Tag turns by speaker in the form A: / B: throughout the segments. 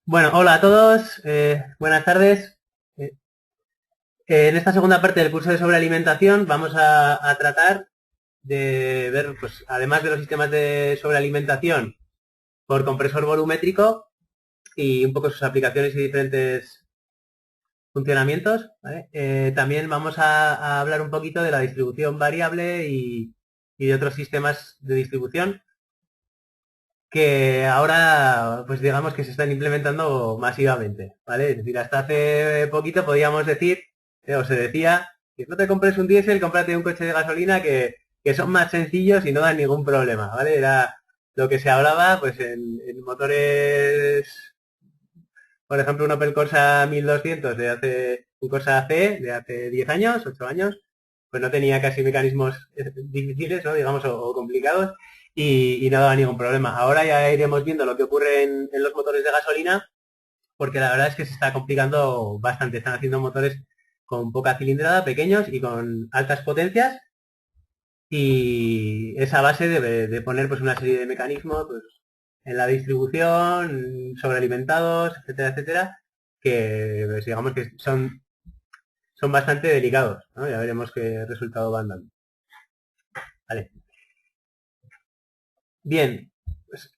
A: Bueno, hola a todos, buenas tardes. Eh, en esta segunda parte del curso de sobrealimentación vamos a tratar de ver, pues, además de los sistemas de sobrealimentación por compresor volumétrico y un poco sus aplicaciones y diferentes funcionamientos, ¿vale? También vamos a hablar un poquito de la distribución variable y de otros sistemas de distribución que ahora, pues digamos que se están implementando masivamente, ¿vale? Es decir, hasta hace poquito podíamos decir, o se decía, que no te compres un diésel, cómprate un coche de gasolina que son más sencillos y no dan ningún problema, ¿vale? Era lo que se hablaba, pues en motores, por ejemplo, un Opel Corsa 1200 un Corsa C de hace 10 años, 8 años, pues no tenía casi mecanismos difíciles, ¿no? Digamos, o complicados, y no daba ningún problema. Ahora ya iremos viendo lo que ocurre en los motores de gasolina, porque la verdad es que se está complicando bastante. Están haciendo motores con poca cilindrada, pequeños y con altas potencias, y esa base de poner pues una serie de mecanismos pues, en la distribución, sobrealimentados, etcétera, etcétera, que pues, digamos que son bastante delicados, ¿no? Ya veremos qué resultado van dando. Vale. Bien, pues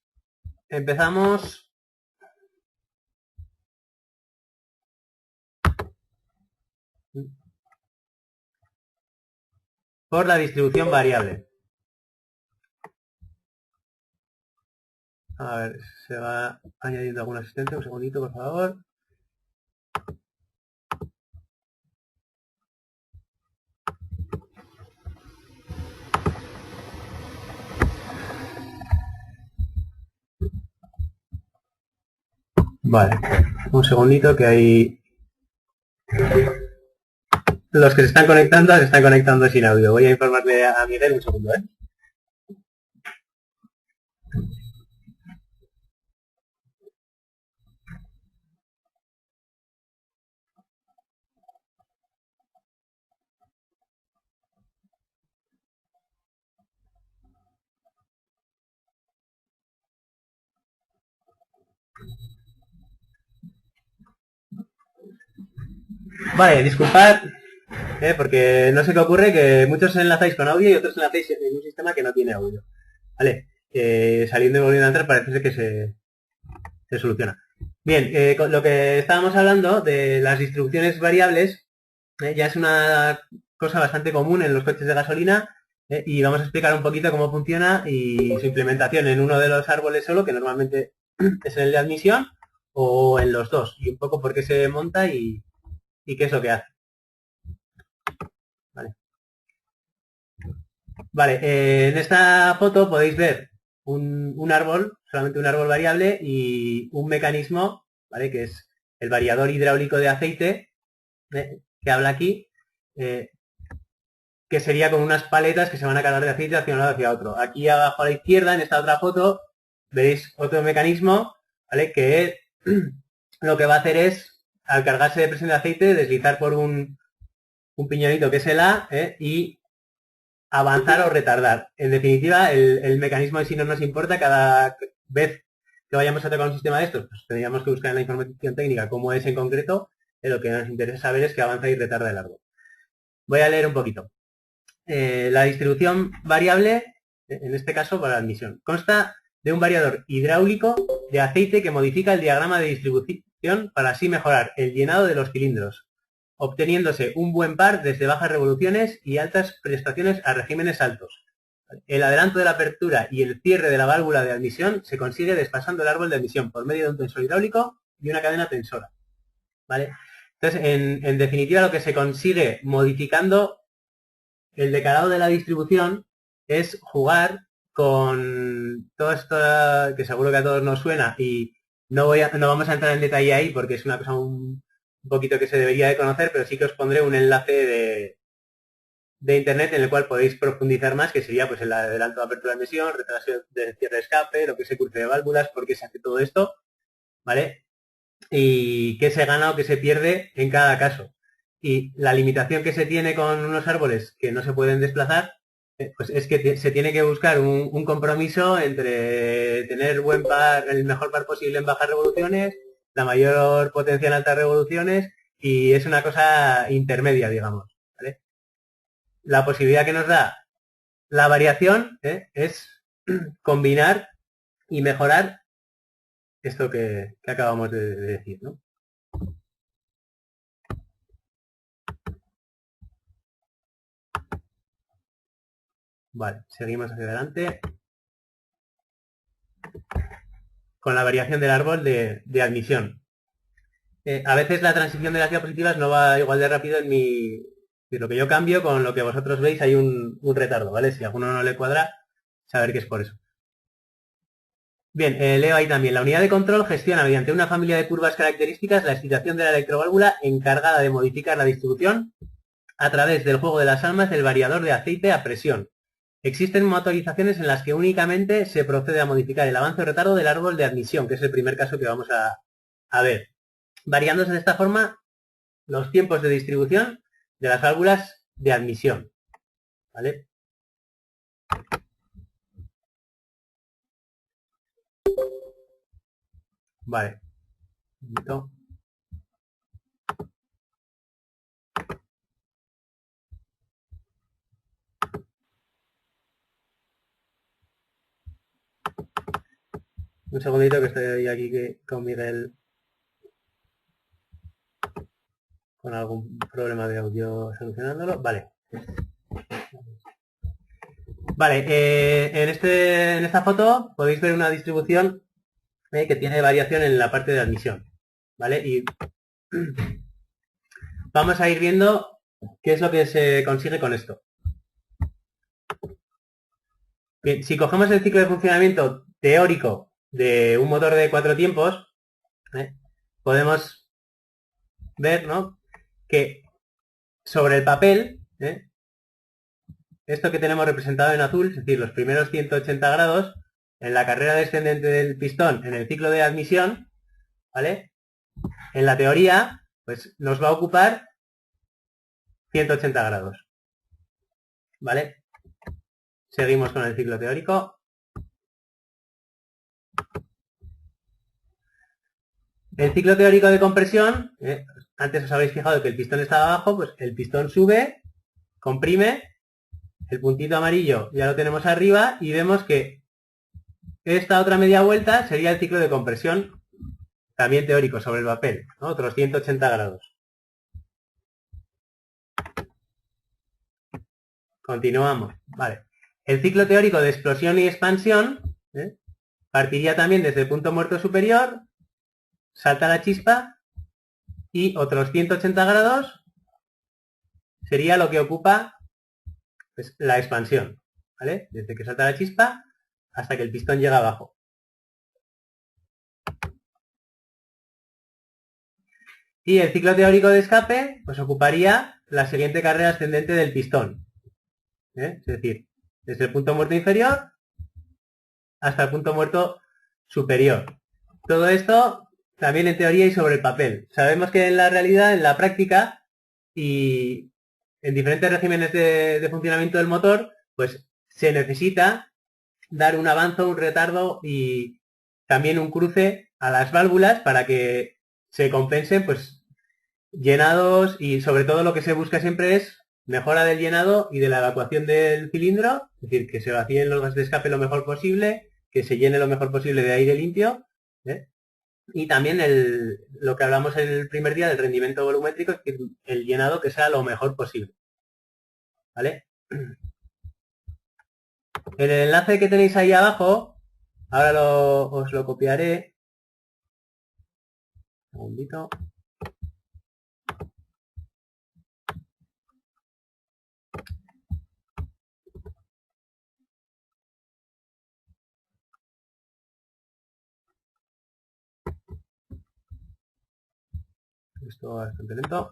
A: empezamos por la distribución variable. A ver, se va añadiendo algún asistente, un segundito, por favor. Vale, un segundito que hay... Los que se están conectando sin audio. Voy a informarle a Miguel un segundo, ¿eh? Vale, disculpad, porque no sé qué ocurre, que muchos enlazáis con audio y otros enlazáis en un sistema que no tiene audio. Vale, saliendo y volviendo a entrar parece que se soluciona. Bien, con lo que estábamos hablando de las distribuciones variables, ya es una cosa bastante común en los coches de gasolina, y vamos a explicar un poquito cómo funciona y su implementación en uno de los árboles solo, que normalmente es en el de admisión, o en los dos, y un poco por qué se monta y qué es lo que hace. Vale. Vale, en esta foto podéis ver un árbol, solamente un árbol variable y un mecanismo, ¿vale? Que es el variador hidráulico de aceite, que habla aquí, eh, que sería con unas paletas que se van a cargar de aceite hacia un lado hacia otro. Aquí abajo a la izquierda, en esta otra foto, veréis otro mecanismo, ¿vale? Que lo que va a hacer es, al cargarse de presión de aceite, deslizar por un piñonito que es el A, y avanzar o retardar. En definitiva, el mecanismo en sí no nos importa. Cada vez que vayamos a tocar un sistema de estos, pues tendríamos que buscar en la información técnica cómo es en concreto. Lo que nos interesa saber es que avanza y retarda el árbol. Voy a leer un poquito. La distribución variable, en este caso para la admisión, consta de un variador hidráulico de aceite que modifica el diagrama de distribución para así mejorar el llenado de los cilindros, obteniéndose un buen par desde bajas revoluciones y altas prestaciones a regímenes altos. El adelanto de la apertura y el cierre de la válvula de admisión se consigue desfasando el árbol de admisión por medio de un tensor hidráulico y una cadena tensora. ¿Vale? Entonces, en definitiva, lo que se consigue modificando el decalado de la distribución es jugar con todo esto que seguro que a todos nos suena, y no vamos a entrar en detalle ahí porque es una cosa un poquito que se debería de conocer, pero sí que os pondré un enlace de internet en el cual podéis profundizar más, que sería pues el adelanto de apertura de admisión, retraso de cierre de escape, lo que es el cruce de válvulas, por qué se hace todo esto, ¿vale? Y qué se gana o qué se pierde en cada caso. Y la limitación que se tiene con unos árboles que no se pueden desplazar, pues es que se tiene que buscar un compromiso entre tener buen par, el mejor par posible en bajas revoluciones la mayor potencia en altas revoluciones y es una cosa intermedia, digamos, ¿vale? La posibilidad que nos da la variación es combinar y mejorar esto que acabamos de decir, ¿no? Vale, seguimos hacia adelante con la variación del árbol de admisión. A veces la transición de las diapositivas no va igual de rápido en mi... Si lo que yo cambio con lo que vosotros veis hay un retardo, ¿vale? Si a alguno no le cuadra, saber que es por eso. Bien, leo ahí también. La unidad de control gestiona mediante una familia de curvas características la excitación de la electroválvula encargada de modificar la distribución a través del juego de las almas del variador de aceite a presión. Existen motorizaciones en las que únicamente se procede a modificar el avance o retardo del árbol de admisión, que es el primer caso que vamos a ver. Variándose de esta forma los tiempos de distribución de las válvulas de admisión. ¿Vale? Vale. Un segundito que estoy aquí con Miguel con algún problema de audio solucionándolo. Vale. Vale, en esta foto podéis ver una distribución que tiene variación en la parte de admisión. ¿Vale? Y vamos a ir viendo qué es lo que se consigue con esto. Bien, si cogemos el ciclo de funcionamiento teórico de un motor de 4 tiempos, podemos ver, ¿no?, que sobre el papel, esto que tenemos representado en azul, es decir, los primeros 180 grados, en la carrera descendente del pistón, en el ciclo de admisión, ¿vale? En la teoría, pues nos va a ocupar 180 grados, ¿vale? Seguimos con el ciclo teórico. El ciclo teórico de compresión, antes os habéis fijado que el pistón estaba abajo, pues el pistón sube, comprime, el puntito amarillo ya lo tenemos arriba y vemos que esta otra media vuelta sería el ciclo de compresión, también teórico, sobre el papel, ¿no? Otros 180 grados. Continuamos, vale. El ciclo teórico de explosión y expansión partiría también desde el punto muerto superior, salta la chispa y otros 180 grados sería lo que ocupa, pues, la expansión, ¿vale? Desde que salta la chispa hasta que el pistón llega abajo. Y el ciclo teórico de escape, pues ocuparía la siguiente carrera ascendente del pistón. Es decir, desde el punto muerto inferior hasta el punto muerto superior. Todo esto también en teoría y sobre el papel. Sabemos que en la realidad, en la práctica y en diferentes regímenes de funcionamiento del motor, pues se necesita dar un avance, un retardo y también un cruce a las válvulas para que se compensen, pues, llenados, y sobre todo lo que se busca siempre es mejora del llenado y de la evacuación del cilindro, es decir, que se vacíen los gases de escape lo mejor posible, que se llene lo mejor posible de aire limpio, y también lo que hablamos el primer día del rendimiento volumétrico, es que el llenado que sea lo mejor posible. ¿Vale? En el enlace que tenéis ahí abajo, ahora os lo copiaré. Un segundito. Esto va bastante lento.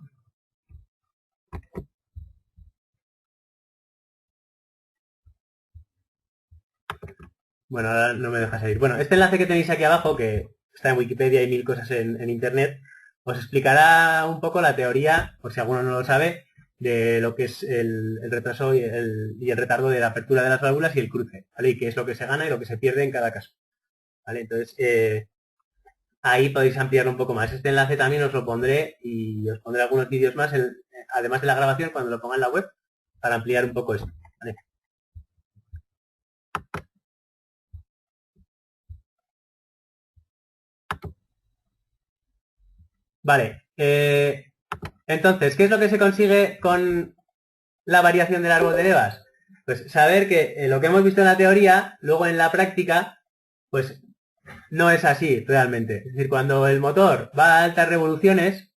A: Bueno, ahora no me deja seguir. Bueno, este enlace que tenéis aquí abajo, que está en Wikipedia y mil cosas en Internet, os explicará un poco la teoría, por si alguno no lo sabe, de lo que es el retraso y el retardo de la apertura de las válvulas y el cruce, ¿vale? Y qué es lo que se gana y lo que se pierde en cada caso. ¿Vale? Entonces, ahí podéis ampliarlo un poco más. Este enlace también os lo pondré y os pondré algunos vídeos más, además de la grabación, cuando lo ponga en la web, para ampliar un poco esto. ¿Vale? Vale. Entonces, ¿qué es lo que se consigue con la variación del árbol de levas? Pues saber que lo que hemos visto en la teoría, luego en la práctica, pues no es así realmente. Es decir, cuando el motor va a altas revoluciones,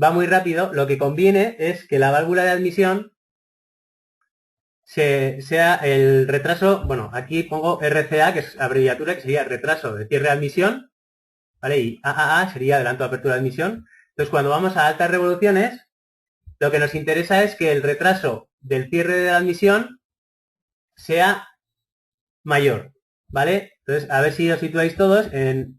A: va muy rápido, lo que conviene es que la válvula de admisión sea el retraso, bueno, aquí pongo RCA, que es abreviatura, que sería retraso de cierre de admisión, ¿vale? Y AAA sería adelanto de apertura de admisión. Entonces, cuando vamos a altas revoluciones, lo que nos interesa es que el retraso del cierre de la admisión sea mayor, ¿vale? Entonces, a ver si os situáis todos en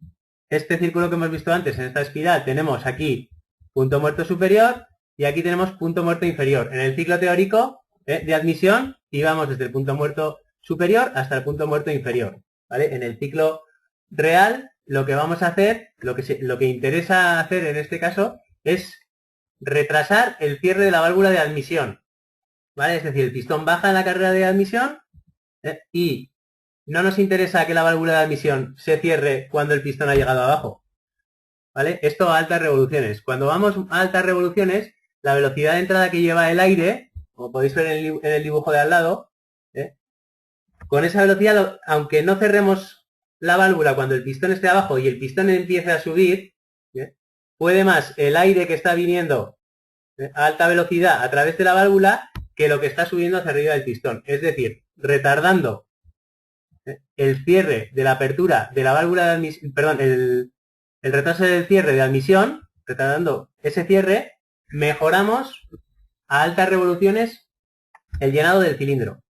A: este círculo que hemos visto antes, en esta espiral, tenemos aquí punto muerto superior y aquí tenemos punto muerto inferior. En el ciclo teórico de admisión íbamos desde el punto muerto superior hasta el punto muerto inferior, ¿vale? En el ciclo real, lo que vamos a hacer, lo que interesa hacer en este caso es retrasar el cierre de la válvula de admisión, ¿vale? Es decir, el pistón baja en la carrera de admisión y no nos interesa que la válvula de admisión se cierre cuando el pistón ha llegado abajo, ¿vale? Esto a altas revoluciones. Cuando vamos a altas revoluciones, la velocidad de entrada que lleva el aire, como podéis ver en el dibujo de al lado, con esa velocidad, aunque no cerremos la válvula cuando el pistón esté abajo y el pistón empiece a subir, puede más el aire que está viniendo a alta velocidad a través de la válvula que lo que está subiendo hacia arriba del pistón. Es decir, retardando el cierre de la apertura de la válvula de admisión, perdón, el retraso del cierre de admisión, retardando ese cierre, mejoramos a altas revoluciones el llenado del cilindro.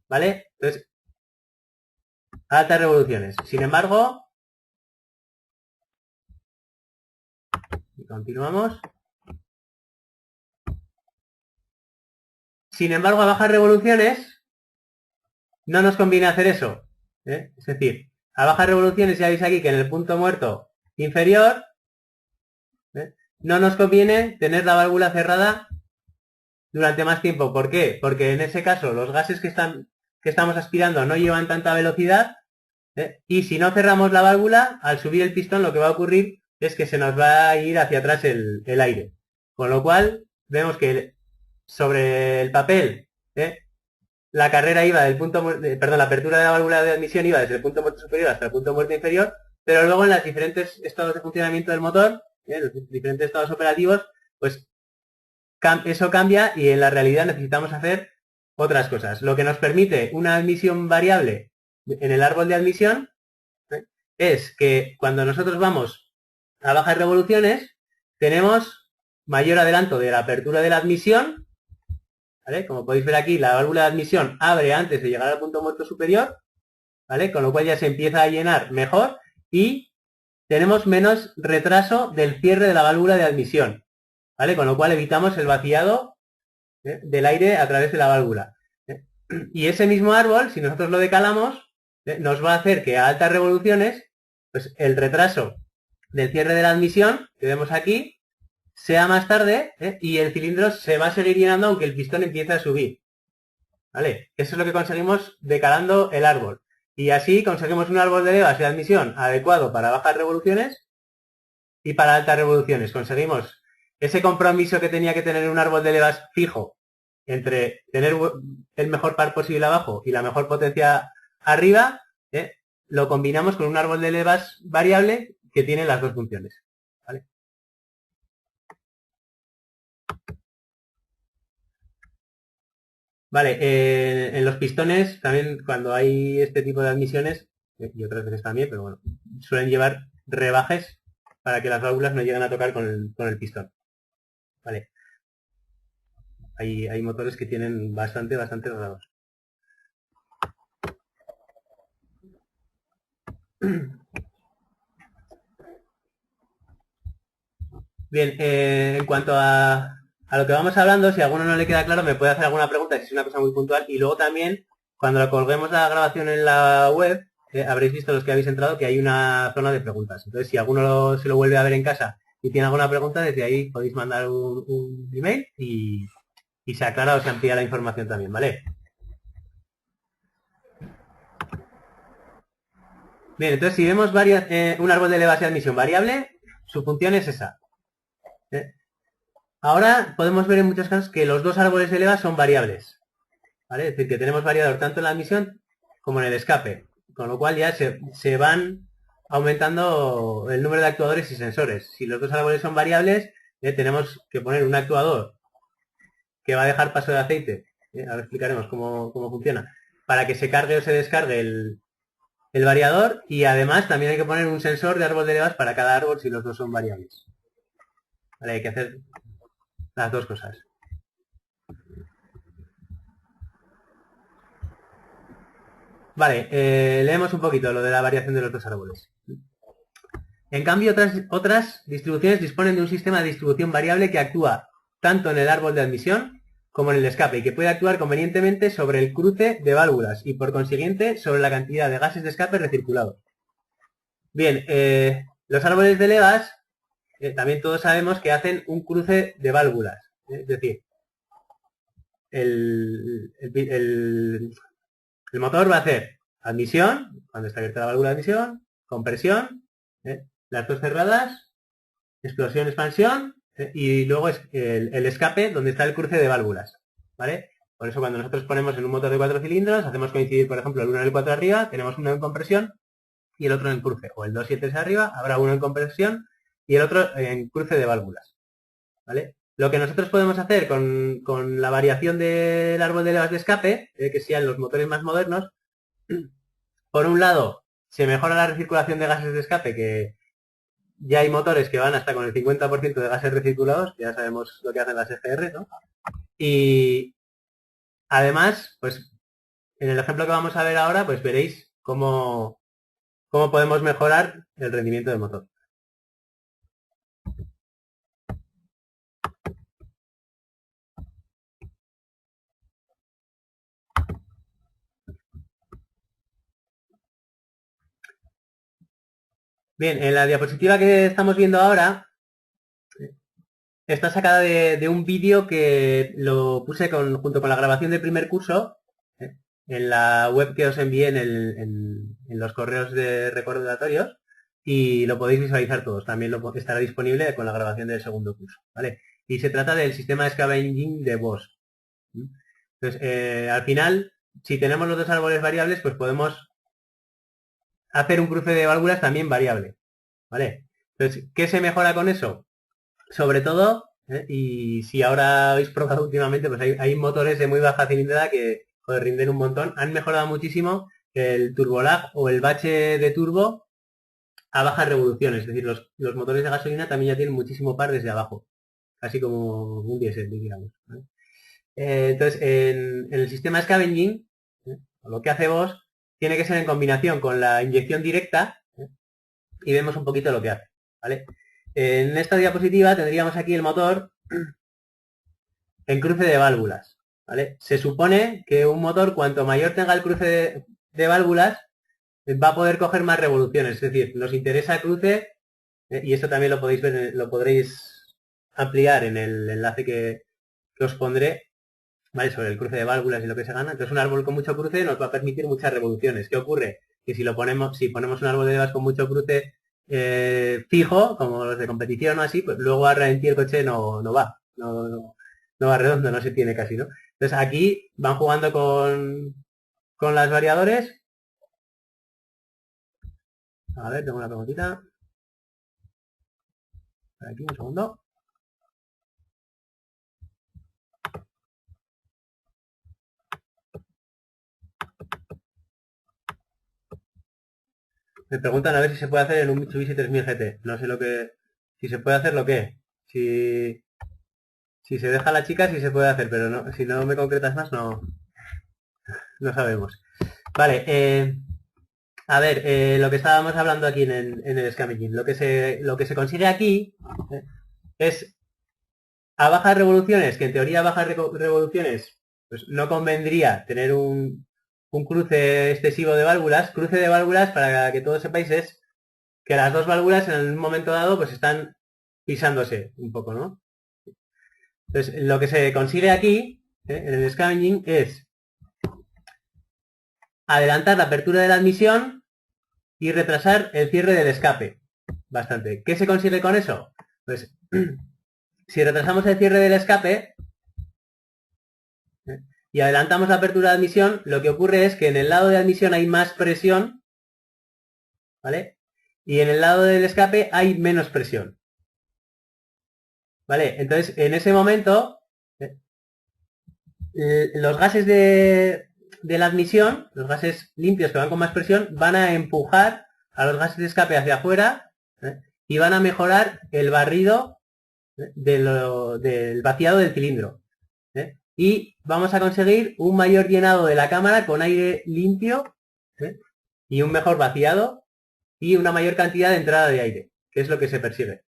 A: ¿Vale? Entonces, a altas revoluciones. Sin embargo, continuamos. Sin embargo, a bajas revoluciones no nos conviene hacer eso. Es decir, a bajas revoluciones ya veis aquí que en el punto muerto inferior no nos conviene tener la válvula cerrada durante más tiempo. ¿Por qué? Porque en ese caso los gases que estamos aspirando no llevan tanta velocidad y si no cerramos la válvula, al subir el pistón lo que va a ocurrir es que se nos va a ir hacia atrás el aire. Con lo cual, vemos que sobre el papel la carrera iba del punto, perdón, la apertura de la válvula de admisión iba desde el punto muerto superior hasta el punto muerto inferior, pero luego en los diferentes estados de funcionamiento del motor, los diferentes estados operativos, pues eso cambia y en la realidad necesitamos hacer otras cosas. Lo que nos permite una admisión variable en el árbol de admisión es que cuando nosotros vamos a bajas revoluciones tenemos mayor adelanto de la apertura de la admisión, ¿vale? Como podéis ver aquí, la válvula de admisión abre antes de llegar al punto muerto superior, ¿vale? Con lo cual ya se empieza a llenar mejor y tenemos menos retraso del cierre de la válvula de admisión, ¿vale? Con lo cual evitamos el vaciado del aire a través de la válvula. Y ese mismo árbol, si nosotros lo decalamos, nos va a hacer que a altas revoluciones, pues el retraso del cierre de la admisión, que vemos aquí, sea más tarde y el cilindro se va a seguir llenando aunque el pistón empiece a subir. ¿Vale? Eso es lo que conseguimos decalando el árbol. Y así conseguimos un árbol de levas de admisión adecuado para bajas revoluciones y para altas revoluciones. Conseguimos ese compromiso que tenía que tener un árbol de levas fijo entre tener el mejor par posible abajo y la mejor potencia arriba, lo combinamos con un árbol de levas variable que tiene las dos funciones. ¿Vale? Vale, en los pistones también cuando hay este tipo de admisiones, y otras veces también, pero bueno, suelen llevar rebajes para que las válvulas no lleguen a tocar con el pistón. Vale. Hay motores que tienen bastante raros. Bien, en cuanto a lo que vamos hablando, si a alguno no le queda claro, me puede hacer alguna pregunta si es una cosa muy puntual. Y luego también, cuando colguemos la grabación en la web, habréis visto los que habéis entrado que hay una zona de preguntas. Entonces, si alguno se lo vuelve a ver en casa y tiene alguna pregunta, desde ahí podéis mandar un email y se aclara o se amplía la información también, ¿vale? Bien, entonces si vemos un árbol de levas y admisión variable, su función es esa. Ahora podemos ver en muchos casos que los dos árboles de levas son variables. ¿Vale? Es decir, que tenemos variador tanto en la admisión como en el escape. Con lo cual ya se van aumentando el número de actuadores y sensores. Si los dos árboles son variables, tenemos que poner un actuador que va a dejar paso de aceite. Ahora explicaremos cómo funciona. Para que se cargue o se descargue el variador, y además también hay que poner un sensor de árbol de levas para cada árbol si los dos son variables. ¿Vale? Hay que hacer las dos cosas. Vale, leemos un poquito lo de la variación de los dos árboles. En cambio, otras distribuciones disponen de un sistema de distribución variable que actúa tanto en el árbol de admisión como en el escape y que puede actuar convenientemente sobre el cruce de válvulas y por consiguiente sobre la cantidad de gases de escape recirculados. Bien, los árboles de levas también todos sabemos que hacen un cruce de válvulas. Es decir, el motor va a hacer admisión, cuando está abierta la válvula de admisión, compresión, las dos cerradas, explosión, expansión, y luego es el escape donde está el cruce de válvulas, ¿vale? Por eso cuando nosotros ponemos en un motor de 4 cilindros, hacemos coincidir, por ejemplo, el 1 en el 4 arriba, tenemos uno en compresión y el otro en cruce, o el 2 y el 3 arriba, habrá uno en compresión y el otro en cruce de válvulas, ¿vale? Lo que nosotros podemos hacer con la variación del árbol de levas de escape, que sean los motores más modernos, por un lado, se mejora la recirculación de gases de escape, que ya hay motores que van hasta con el 50% de gases recirculados, ya sabemos lo que hacen las EGR, ¿no? Y además, pues en el ejemplo que vamos a ver ahora, pues veréis cómo podemos mejorar el rendimiento del motor. Bien, en la diapositiva que estamos viendo ahora está sacada de un vídeo que lo puse junto con la grabación del primer curso en la web que os envié en los correos de recordatorios, y lo podéis visualizar todos. También estará disponible con la grabación del segundo curso, ¿vale? Y se trata del sistema de scavenging de Bosch. Entonces, al final, si tenemos los dos árboles variables, pues podemos hacer un cruce de válvulas también variable, ¿vale? Entonces, ¿qué se mejora con eso? Sobre todo, y si ahora habéis probado últimamente, pues hay motores de muy baja cilindrada que rinden un montón. Han mejorado muchísimo el turbolag o el bache de turbo a bajas revoluciones. Es decir, los motores de gasolina también ya tienen muchísimo par desde abajo, casi como un diésel, digamos, ¿vale? Entonces, en el sistema scavenging, lo que hace Bosch tiene que ser en combinación con la inyección directa, y vemos un poquito lo que hace, ¿vale? En esta diapositiva tendríamos aquí el motor en cruce de válvulas, ¿vale? Se supone que un motor, cuanto mayor tenga el cruce de válvulas, va a poder coger más revoluciones. Es decir, nos interesa el cruce, y esto también lo podéis ver, lo podréis ampliar en el enlace que os pondré, ¿vale? Sobre el cruce de válvulas y lo que se gana. Entonces, un árbol con mucho cruce nos va a permitir muchas revoluciones. ¿Qué ocurre? Que si ponemos un árbol de levas con mucho cruce fijo, como los de competición o así, pues luego a ralentí el coche no va. No va redondo, no se tiene casi, ¿no? Entonces aquí van jugando con las variadores. A ver, tengo una preguntita. Por aquí, un segundo. Me preguntan a ver si se puede hacer en un Mitsubishi 3000 GT. No sé si se puede hacer lo que. Si se deja la chica, sí se puede hacer, pero no, si no me concretas más, no sabemos. Vale, a ver, lo que estábamos hablando aquí en el scavenging. Lo que se consigue aquí es a bajas revoluciones, que en teoría a bajas revoluciones pues no convendría tener un un cruce excesivo de válvulas. Cruce de válvulas, para que todos sepáis, es que las dos válvulas en un momento dado pues están pisándose un poco, ¿no? Entonces, lo que se consigue aquí, en el scavenging, es adelantar la apertura de la admisión y retrasar el cierre del escape. Bastante. ¿Qué se consigue con eso? Pues, si retrasamos el cierre del escape y adelantamos la apertura de admisión, lo que ocurre es que en el lado de admisión hay más presión, ¿vale? Y en el lado del escape hay menos presión. ¿Vale? Entonces, en ese momento, los gases de la admisión, los gases limpios que van con más presión, van a empujar a los gases de escape hacia afuera, y van a mejorar el barrido del vaciado del cilindro. Y vamos a conseguir un mayor llenado de la cámara con aire limpio, y un mejor vaciado y una mayor cantidad de entrada de aire, que es lo que se persigue.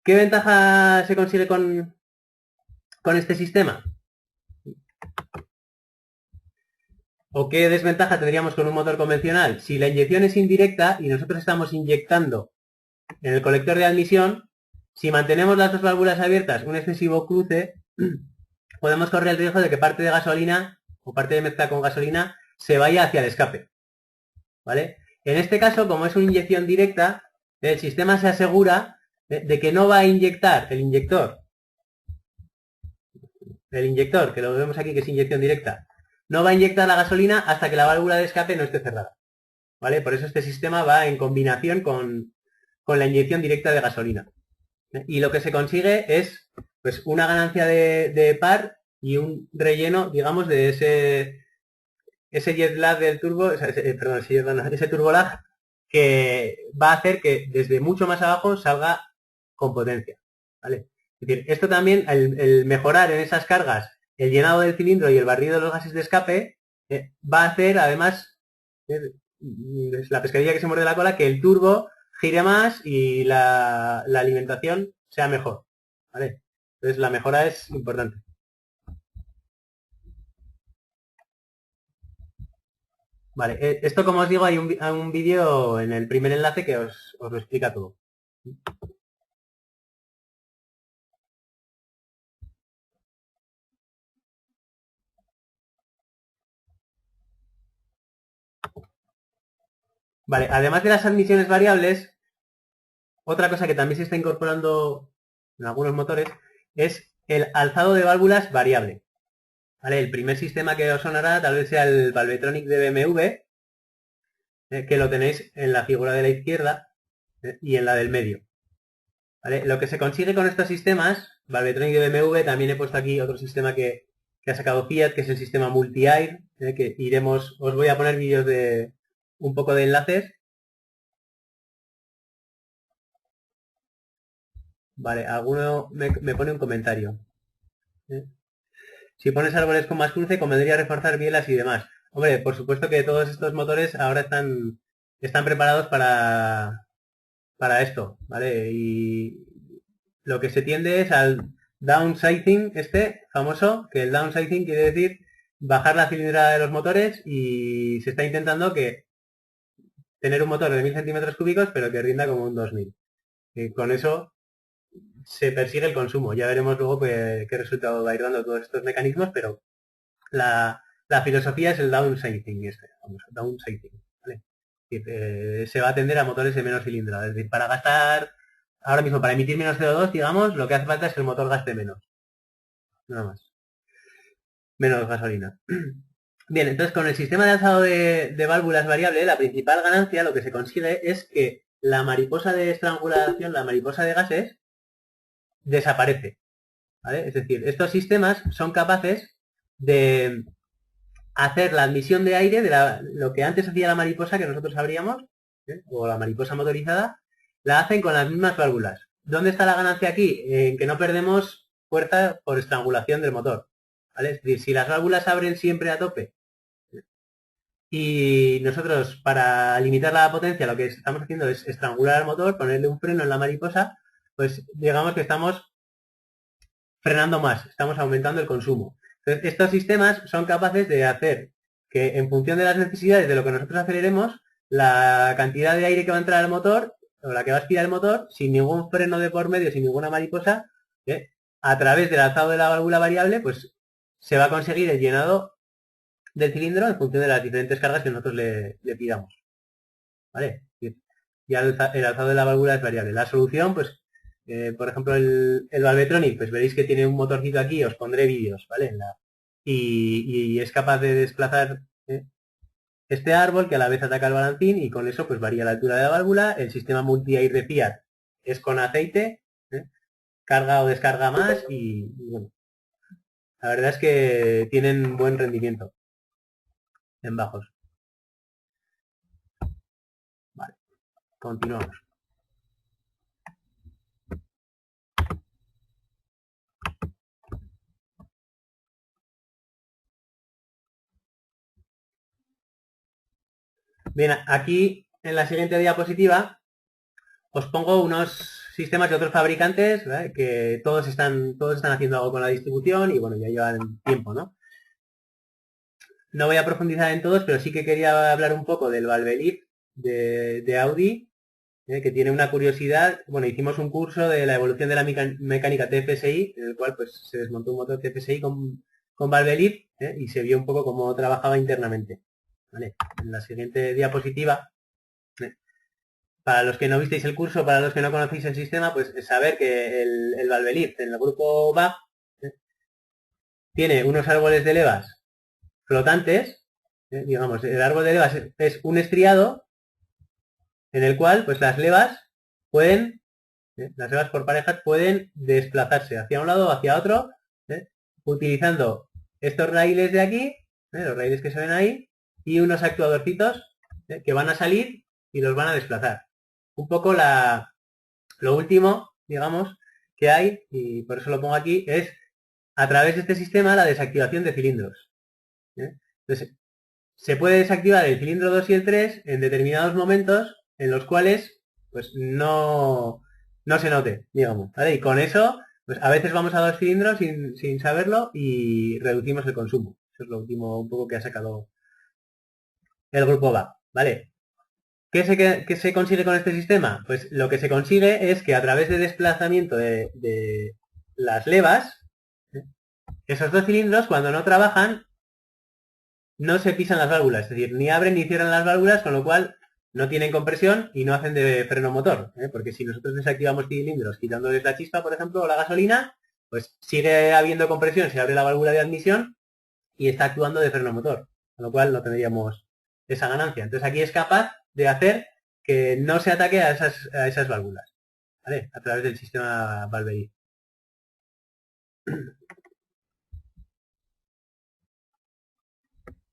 A: ¿Qué ventaja se consigue con este sistema? ¿O qué desventaja tendríamos con un motor convencional? Si la inyección es indirecta y nosotros estamos inyectando en el colector de admisión, si mantenemos las dos válvulas abiertas, un excesivo cruce, podemos correr el riesgo de que parte de gasolina o parte de mezcla con gasolina se vaya hacia el escape. ¿Vale? En este caso, como es una inyección directa, el sistema se asegura de que no va a inyectar el inyector, que lo vemos aquí que es inyección directa, no va a inyectar la gasolina hasta que la válvula de escape no esté cerrada. ¿Vale? Por eso este sistema va en combinación con la inyección directa de gasolina. Y lo que se consigue es pues una ganancia de par y un relleno, digamos, de ese jet lag del turbo, ese turbo lag, que va a hacer que desde mucho más abajo salga con potencia. ¿Vale? Es decir, esto también, el mejorar en esas cargas el llenado del cilindro y el barrido de los gases de escape, va a hacer además, es la pescadilla que se muerde la cola, que el turbo gire más y la alimentación sea mejor. ¿Vale? Entonces la mejora es importante. Vale, esto como os digo hay un vídeo en el primer enlace que os lo explica todo. Vale, además de las admisiones variables, otra cosa que también se está incorporando en algunos motores es el alzado de válvulas variable. ¿Vale? El primer sistema que os sonará tal vez sea el Valvetronic de BMW, que lo tenéis en la figura de la izquierda y en la del medio. ¿Vale? Lo que se consigue con estos sistemas, Valvetronic de BMW, también he puesto aquí otro sistema que ha sacado Fiat, que es el sistema multi-air, que iremos, os voy a poner vídeos de un poco de enlaces. Vale, alguno me pone un comentario. Si pones árboles con más cruce, convendría reforzar bielas y demás. Hombre, por supuesto que todos estos motores ahora están preparados para esto, ¿vale? Y lo que se tiende es al downsizing, famoso, que el downsizing quiere decir bajar la cilindrada de los motores, y se está intentando tener un motor de 1000 centímetros cúbicos, pero que rinda como un 2000. Y con eso se persigue el consumo. Ya veremos luego qué resultado va a ir dando todos estos mecanismos, pero la filosofía es el downsizing, downsizing, ¿vale? Se va a tender a motores de menos cilindrada. Es decir, para gastar, ahora mismo, para emitir menos CO2, digamos, lo que hace falta es que el motor gaste menos. Nada más. Menos gasolina. Bien, entonces con el sistema de alzado de válvulas variable, la principal ganancia, lo que se consigue es que la mariposa de estrangulación, la mariposa de gases, desaparece. ¿Vale? Es decir, estos sistemas son capaces de hacer la admisión de aire de lo que antes hacía la mariposa, que nosotros sabríamos, o la mariposa motorizada, la hacen con las mismas válvulas. ¿Dónde está la ganancia aquí? En que no perdemos fuerza por estrangulación del motor. ¿Vale? Es decir, si las válvulas abren siempre a tope y nosotros, para limitar la potencia, lo que estamos haciendo es estrangular al motor, ponerle un freno en la mariposa, pues digamos que estamos frenando más, estamos aumentando el consumo. Entonces, estos sistemas son capaces de hacer que en función de las necesidades de lo que nosotros aceleremos, la cantidad de aire que va a entrar al motor o la que va a aspirar el motor, sin ningún freno de por medio, sin ninguna mariposa, a través del alzado de la válvula variable, pues se va a conseguir el llenado del cilindro en función de las diferentes cargas que nosotros le pidamos. ¿Vale? Ya el alzado de la válvula es variable. La solución, pues, por ejemplo, el Valvetronic, pues veréis que tiene un motorcito aquí, os pondré vídeos, ¿vale? Y es capaz de desplazar este árbol que a la vez ataca el balancín y con eso pues varía la altura de la válvula. El sistema multi-air de Fiat es con aceite, carga o descarga más y bueno, la verdad es que tienen buen rendimiento en bajos. Vale, continuamos. Bien, aquí en la siguiente diapositiva os pongo unos sistemas de otros fabricantes, ¿vale? Que todos están haciendo algo con la distribución y bueno, ya llevan tiempo, ¿no? No voy a profundizar en todos, pero sí que quería hablar un poco del Valve de Audi, que tiene una curiosidad. Bueno, hicimos un curso de la evolución de la mecánica TFSI, en el cual pues se desmontó un motor TFSI con Valve y se vio un poco cómo trabajaba internamente. ¿Vale? En la siguiente diapositiva, para los que no visteis el curso, para los que no conocéis el sistema, pues saber que el Valve en el grupo VAP tiene unos árboles de levas flotantes, digamos, el árbol de levas es un estriado en el cual pues las levas pueden, las levas por parejas pueden desplazarse hacia un lado o hacia otro, utilizando estos raíles de aquí, los raíles que se ven ahí, y unos actuadorcitos que van a salir y los van a desplazar. Un poco lo último, digamos, que hay, y por eso lo pongo aquí, es a través de este sistema la desactivación de cilindros. Entonces, se puede desactivar el cilindro 2 y el 3 en determinados momentos en los cuales pues no se note, digamos, ¿vale? Y con eso, pues a veces vamos a 2 cilindros sin saberlo y reducimos el consumo. Eso es lo último un poco que ha sacado el grupo VAP, ¿vale? ¿Qué se consigue con este sistema? Pues lo que se consigue es que a través de desplazamiento de las levas, esos 2 cilindros cuando no trabajan no se pisan las válvulas, es decir, ni abren ni cierran las válvulas, con lo cual no tienen compresión y no hacen de freno motor, porque si nosotros desactivamos cilindros quitándoles la chispa, por ejemplo, o la gasolina, pues sigue habiendo compresión, se abre la válvula de admisión y está actuando de freno motor, con lo cual no tendríamos esa ganancia. Entonces aquí es capaz de hacer que no se ataque a esas válvulas, ¿vale? A través del sistema Valve.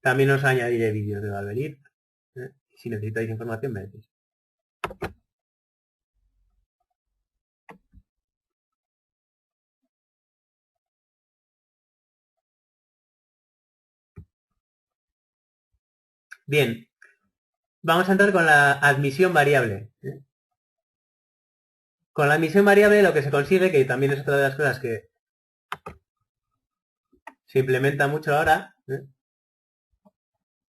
A: También os añadiré vídeos de Valve. Si necesitáis información me decís. Bien, vamos a entrar con la admisión variable. Con la admisión variable lo que se consigue, que también es otra de las cosas que se implementa mucho ahora,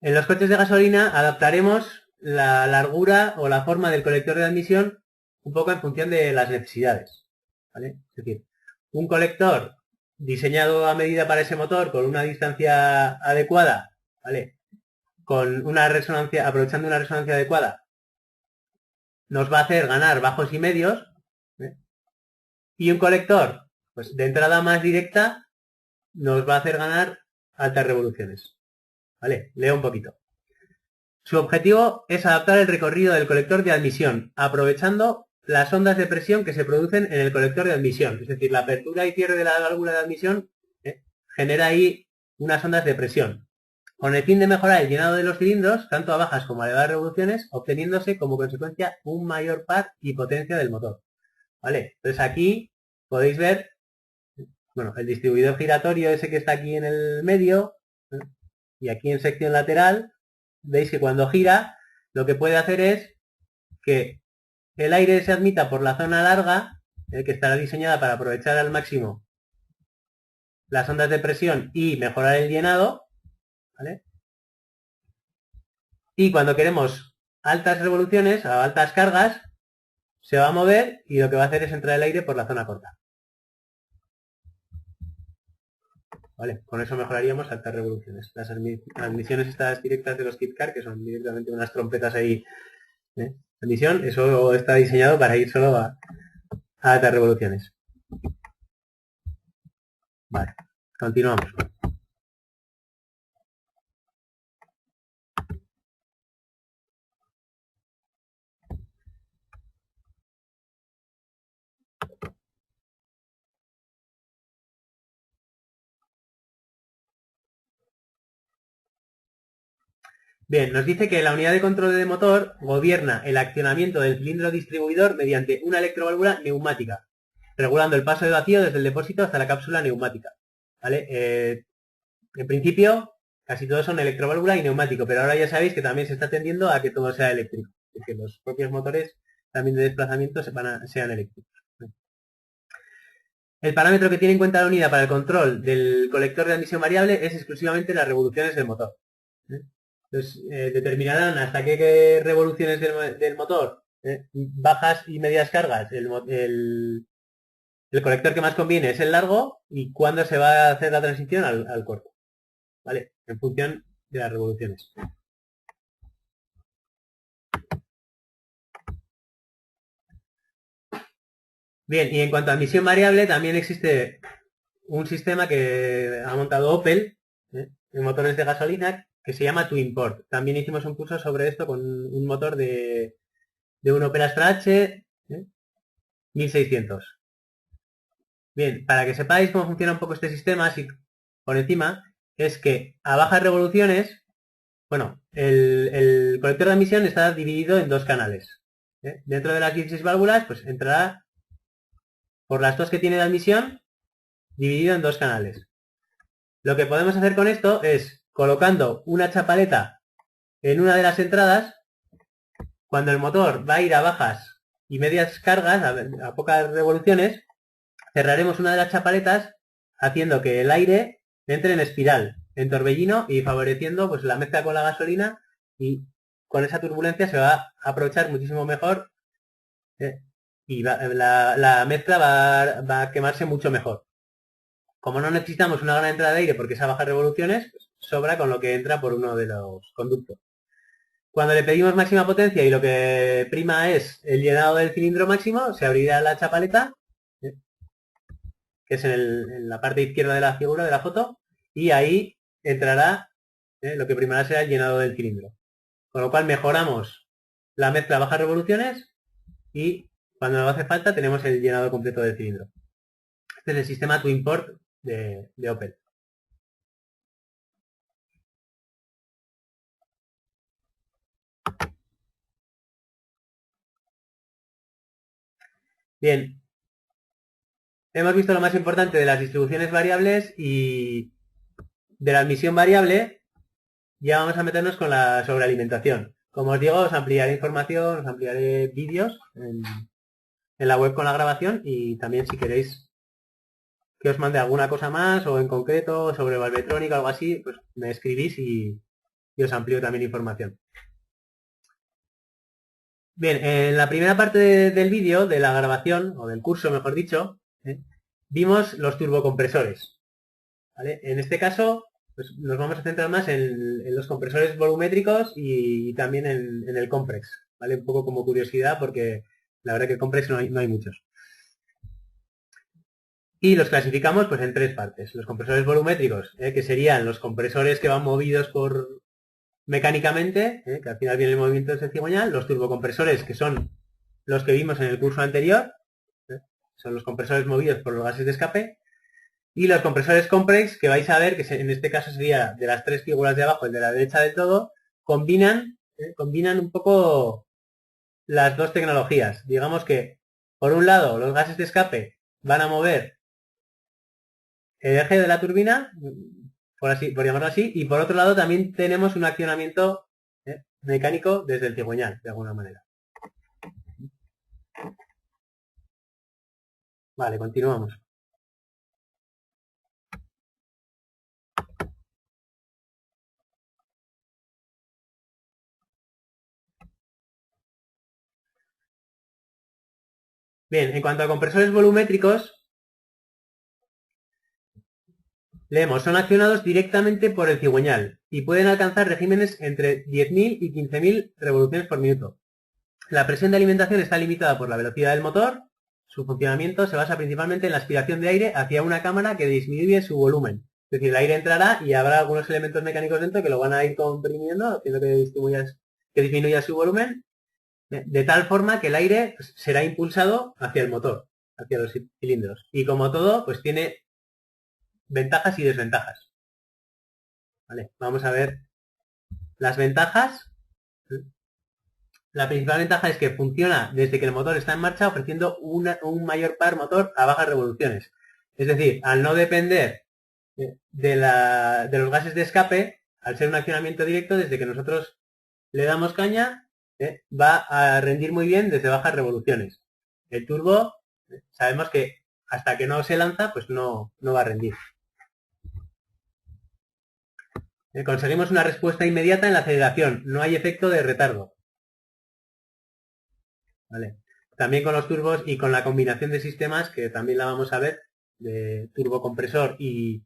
A: en los coches de gasolina adaptaremos la largura o la forma del colector de admisión un poco en función de las necesidades, ¿vale? Es decir, un colector diseñado a medida para ese motor con una distancia adecuada, ¿vale? Con una resonancia, aprovechando una resonancia adecuada, nos va a hacer ganar bajos y medios, y un colector, pues de entrada más directa, nos va a hacer ganar altas revoluciones. ¿Vale? Leo un poquito. Su objetivo es adaptar el recorrido del colector de admisión, aprovechando las ondas de presión que se producen en el colector de admisión. Es decir, la apertura y cierre de la válvula de admisión genera ahí unas ondas de presión, con el fin de mejorar el llenado de los cilindros, tanto a bajas como a elevadas revoluciones, obteniéndose como consecuencia un mayor par y potencia del motor. ¿Vale? Entonces aquí podéis ver, bueno, el distribuidor giratorio ese que está aquí en el medio, y aquí en sección lateral, veis que cuando gira, lo que puede hacer es que el aire se admita por la zona larga, que estará diseñada para aprovechar al máximo las ondas de presión y mejorar el llenado, ¿vale? Y cuando queremos altas revoluciones o altas cargas, se va a mover y lo que va a hacer es entrar el aire por la zona corta. ¿Vale? Con eso mejoraríamos altas revoluciones. Las admisiones estas directas de los KitKat, que son directamente unas trompetas ahí, admisión, eso está diseñado para ir solo a altas revoluciones. Vale, continuamos. Bien, nos dice que la unidad de control de motor gobierna el accionamiento del cilindro distribuidor mediante una electroválvula neumática, regulando el paso de vacío desde el depósito hasta la cápsula neumática. ¿Vale? En principio, casi todos son electroválvula y neumático, pero ahora ya sabéis que también se está tendiendo a que todo sea eléctrico, que los propios motores también de desplazamiento sean eléctricos. El parámetro que tiene en cuenta la unidad para el control del colector de admisión variable es exclusivamente las revoluciones del motor. Entonces, determinarán hasta qué revoluciones del motor, bajas y medias cargas, el colector que más conviene es el largo y cuándo se va a hacer la transición al corto. ¿Vale? En función de las revoluciones. Bien, y en cuanto a admisión variable, también existe un sistema que ha montado Opel, en motores de gasolina, que se llama Twinport. También hicimos un curso sobre esto con un motor de un Opel Astra H 1600. Bien, para que sepáis cómo funciona un poco este sistema, así por encima, es que a bajas revoluciones, bueno, el colector de admisión está dividido en dos canales. Dentro de las 16 válvulas, pues entrará por las dos que tiene de admisión, dividido en dos canales. Lo que podemos hacer con esto es, colocando una chapaleta en una de las entradas, cuando el motor va a ir a bajas y medias cargas, a pocas revoluciones, cerraremos una de las chapaletas haciendo que el aire entre en espiral, en torbellino y favoreciendo pues la mezcla con la gasolina, y con esa turbulencia se va a aprovechar muchísimo mejor, y la mezcla va a quemarse mucho mejor. Como no necesitamos una gran entrada de aire porque es a bajas revoluciones, pues sobra con lo que entra por uno de los conductos. Cuando le pedimos máxima potencia y lo que prima es el llenado del cilindro máximo, se abrirá la chapaleta, que es en la parte izquierda de la figura de la foto, y ahí entrará, lo que primará será el llenado del cilindro. Con lo cual mejoramos la mezcla a bajas revoluciones y cuando nos hace falta tenemos el llenado completo del cilindro. Este es el sistema Twinport de Opel. Bien, hemos visto lo más importante de las distribuciones variables y de la admisión variable. Ya vamos a meternos con la sobrealimentación. Como os digo, os ampliaré información, os ampliaré vídeos en la web con la grabación, y también si queréis que os mande alguna cosa más o en concreto sobre valvetrónica o algo así, pues me escribís y os amplío también información. Bien, en la primera parte del vídeo, de la grabación, o del curso mejor dicho, vimos los turbocompresores. ¿Vale? En este caso, pues nos vamos a centrar más en los compresores volumétricos y también en el Comprex, ¿vale? Un poco como curiosidad, porque la verdad que Comprex no hay muchos. Y los clasificamos pues en tres partes. Los compresores volumétricos, que serían los compresores que van movidos mecánicamente, que al final viene el movimiento del cigüeñal. Los turbocompresores, que son los que vimos en el curso anterior, son los compresores movidos por los gases de escape. Y los compresores Comprex, que vais a ver, que en este caso sería de las tres figuras de abajo, el de la derecha del todo, combinan un poco las dos tecnologías. Digamos que, por un lado, los gases de escape van a mover el eje de la turbina, por llamarlo así, y por otro lado también tenemos un accionamiento mecánico desde el cigüeñal, de alguna manera. Vale, continuamos. Bien, en cuanto a compresores volumétricos, leemos, son accionados directamente por el cigüeñal y pueden alcanzar regímenes entre 10.000 y 15.000 revoluciones por minuto. La presión de alimentación está limitada por la velocidad del motor. Su funcionamiento se basa principalmente en la aspiración de aire hacia una cámara que disminuye su volumen. Es decir, el aire entrará y habrá algunos elementos mecánicos dentro que lo van a ir comprimiendo, haciendo que disminuya su volumen, de tal forma que el aire pues, será impulsado hacia el motor, hacia los cilindros. Y como todo, pues tiene ventajas y desventajas. ¿Vale? Vamos a ver las ventajas. La principal ventaja es que funciona desde que el motor está en marcha ofreciendo un mayor par motor a bajas revoluciones. Es decir, al no depender de los gases de escape, al ser un accionamiento directo, desde que nosotros le damos caña, va a rendir muy bien desde bajas revoluciones. El turbo, sabemos que hasta que no se lanza, pues no va a rendir. Conseguimos una respuesta inmediata en la aceleración, no hay efecto de retardo. ¿Vale? También con los turbos y con la combinación de sistemas, que también la vamos a ver, de turbocompresor y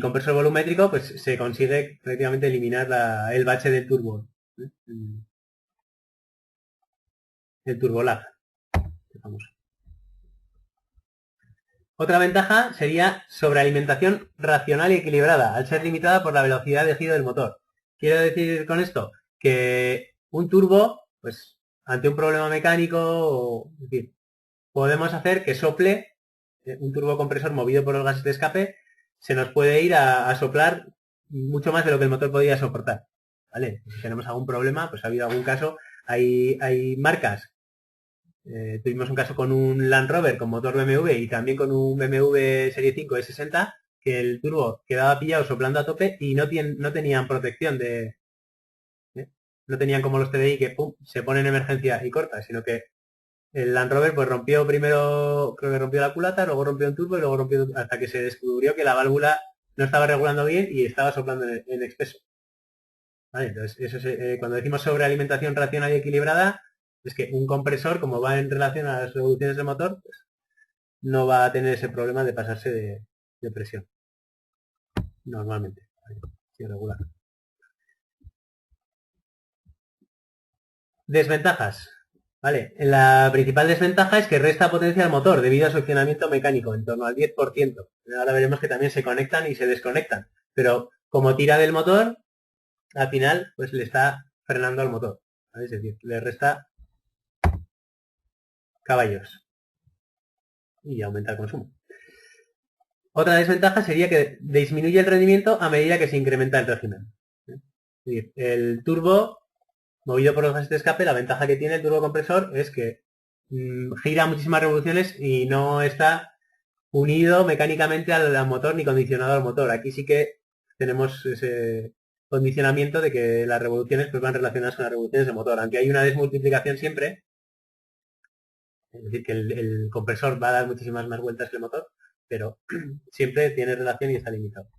A: compresor volumétrico, pues se consigue prácticamente eliminar el bache del turbo, el turbolag. Otra ventaja sería sobrealimentación racional y equilibrada, al ser limitada por la velocidad de giro del motor. Quiero decir con esto que un turbo, pues ante un problema mecánico, es decir, podemos hacer que sople un turbocompresor movido por los gases de escape, se nos puede ir a soplar mucho más de lo que el motor podría soportar. ¿Vale? Si tenemos algún problema, pues ha habido algún caso, hay marcas. Tuvimos un caso con un Land Rover con motor BMW y también con un BMW Serie 5 E60 que el turbo quedaba pillado soplando a tope y no tenían protección no tenían como los TDI que pum, se pone en emergencia y corta, sino que el Land Rover pues rompió primero, creo que rompió la culata, luego rompió un turbo y luego rompió hasta que se descubrió que la válvula no estaba regulando bien y estaba soplando en exceso. ¿Vale? Entonces, eso es, cuando decimos sobrealimentación racional y equilibrada, es que un compresor, como va en relación a las revoluciones del motor, pues, no va a tener ese problema de pasarse de presión. Normalmente. Irregular. Desventajas. Vale, la principal desventaja es que resta potencia al motor debido a su accionamiento mecánico, en torno al 10%. Ahora veremos que también se conectan y se desconectan. Pero como tira del motor, al final pues le está frenando al motor. ¿Vale? Es decir, le resta caballos y aumenta el consumo. Otra desventaja sería que disminuye el rendimiento a medida que se incrementa el régimen. Es decir, el turbo movido por los gases de escape, la ventaja que tiene el turbocompresor es que gira muchísimas revoluciones y no está unido mecánicamente al motor ni condicionado al motor. Aquí sí que tenemos ese condicionamiento de que las revoluciones pues, van relacionadas con las revoluciones del motor, aunque hay una desmultiplicación siempre, es decir, que el compresor va a dar muchísimas más vueltas que el motor, pero siempre tiene relación y está limitado.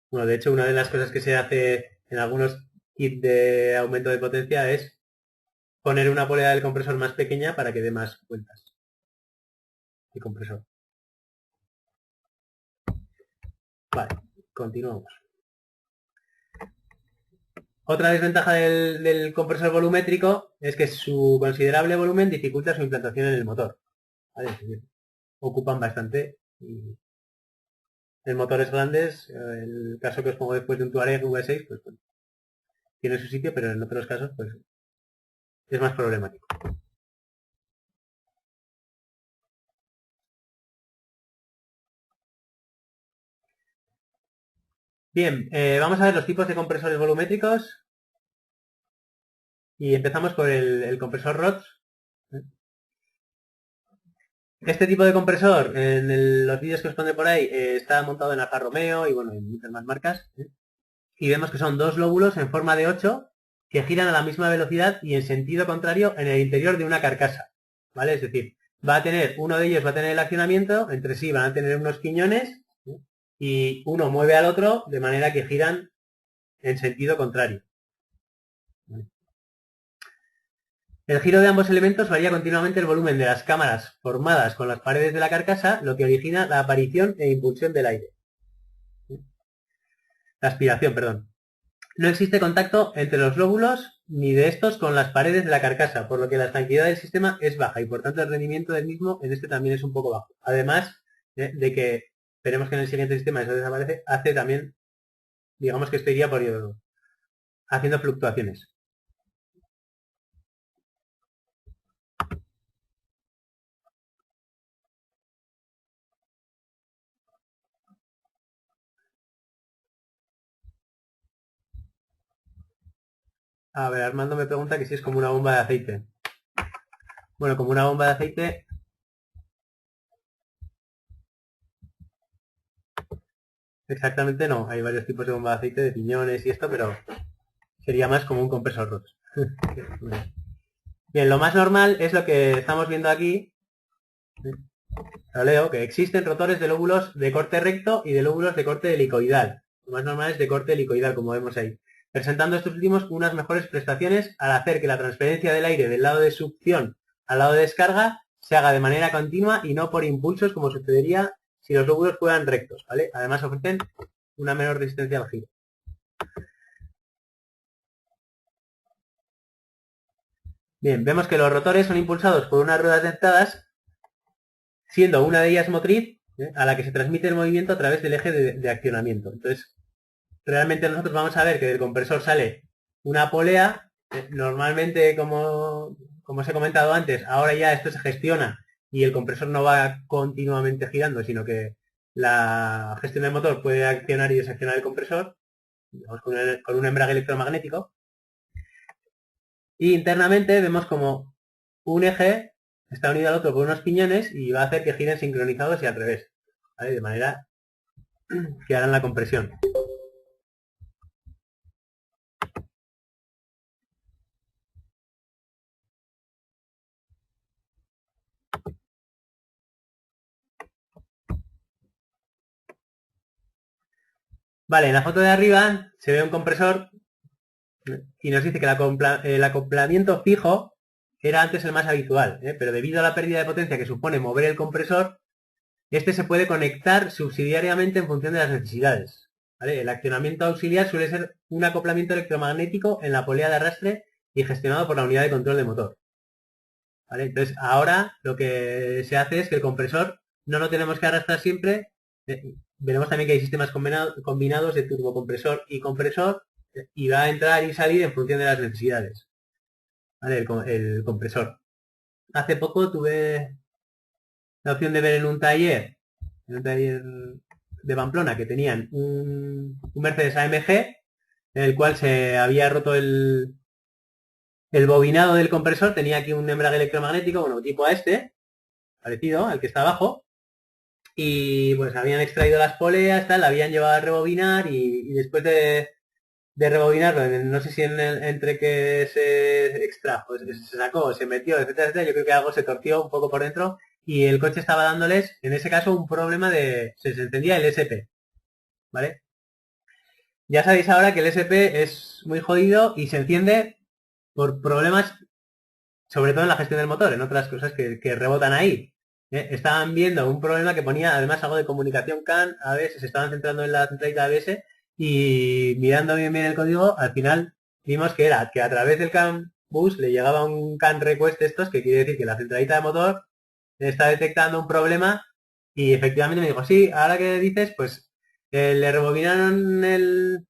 A: Bueno, de hecho, una de las cosas que se hace en algunos kits de aumento de potencia es poner una polea del compresor más pequeña para que dé más vueltas el compresor. Vale, continuamos. Otra desventaja del compresor volumétrico es que su considerable volumen dificulta su implantación en el motor. ¿Vale? Es decir, ocupan bastante. Y en motores grandes, el caso que os pongo después de un Touareg V6, pues bueno, tiene su sitio, pero en otros casos pues es más problemático. Bien, vamos a ver los tipos de compresores volumétricos y empezamos por el compresor ROTS. Este tipo de compresor, en los vídeos que os pondré por ahí, está montado en Alfa Romeo y bueno, en muchas más marcas. Y vemos que son dos lóbulos en forma de 8 que giran a la misma velocidad y en sentido contrario en el interior de una carcasa. ¿Vale? Es decir, uno de ellos va a tener el accionamiento, entre sí van a tener unos piñones y uno mueve al otro de manera que giran en sentido contrario. ¿Vale? El giro de ambos elementos varía continuamente el volumen de las cámaras formadas con las paredes de la carcasa, lo que origina la aparición e impulsión del aire. La aspiración, perdón. No existe contacto entre los lóbulos ni de estos con las paredes de la carcasa, por lo que la estanquidad del sistema es baja y por tanto el rendimiento del mismo en este también es un poco bajo. Además de que, esperemos que en el siguiente sistema eso desaparece, hace también, digamos que esto iría por haciendo fluctuaciones. A ver, Armando me pregunta que si es como una bomba de aceite. Bueno, como una bomba de aceite, exactamente no. Hay varios tipos de bomba de aceite, de piñones y esto, pero sería más como un compresor roto. Bien, lo más normal es lo que estamos viendo aquí. Lo leo, que existen rotores de lóbulos de corte recto y de lóbulos de corte helicoidal. Lo más normal es de corte helicoidal, como vemos ahí. Presentando estos últimos unas mejores prestaciones al hacer que la transferencia del aire del lado de succión al lado de descarga se haga de manera continua y no por impulsos como sucedería si los lóbulos fueran rectos, ¿vale? Además ofrecen una menor resistencia al giro. Bien, vemos que los rotores son impulsados por unas ruedas dentadas, siendo una de ellas motriz, a la que se transmite el movimiento a través del eje de accionamiento. Entonces, realmente nosotros vamos a ver que del compresor sale una polea. Normalmente, como os he comentado antes, ahora ya esto se gestiona y el compresor no va continuamente girando, sino que la gestión del motor puede accionar y desaccionar el compresor, digamos, con un embrague electromagnético. Y internamente vemos como un eje está unido al otro por unos piñones y va a hacer que giren sincronizados y al revés, ¿vale? De manera que harán la compresión. Vale, en la foto de arriba se ve un compresor y nos dice que el acoplamiento fijo era antes el más habitual, pero debido a la pérdida de potencia que supone mover el compresor, este se puede conectar subsidiariamente en función de las necesidades. ¿Vale? El accionamiento auxiliar suele ser un acoplamiento electromagnético en la polea de arrastre y gestionado por la unidad de control de motor. ¿Vale? Entonces, ahora lo que se hace es que el compresor no lo tenemos que arrastrar siempre. Veremos también que hay sistemas combinados de turbocompresor y compresor y va a entrar y salir en función de las necesidades. ¿Vale? El compresor. Hace poco tuve la opción de ver en un taller de Pamplona, que tenían un Mercedes AMG en el cual se había roto el bobinado del compresor, tenía aquí un embrague electromagnético, bueno, tipo a este, parecido al que está abajo, y pues habían extraído las poleas, tal, la habían llevado a rebobinar y después de rebobinarlo, no sé si entre que se extrajo, se sacó, se metió, etcétera, etcétera, yo creo que algo se torció un poco por dentro y el coche estaba dándoles, en ese caso, un problema se encendía el SP, ¿vale? Ya sabéis ahora que el SP es muy jodido y se enciende por problemas, sobre todo en la gestión del motor, en otras cosas que rebotan ahí. Estaban viendo un problema que ponía además algo de comunicación CAN, a veces se estaban centrando en la centralita ABS y mirando bien el código, al final vimos que era que a través del CAN bus le llegaba un CAN request estos, que quiere decir que la centralita de motor está detectando un problema y efectivamente me dijo, sí, ahora que dices, pues le rebobinaron el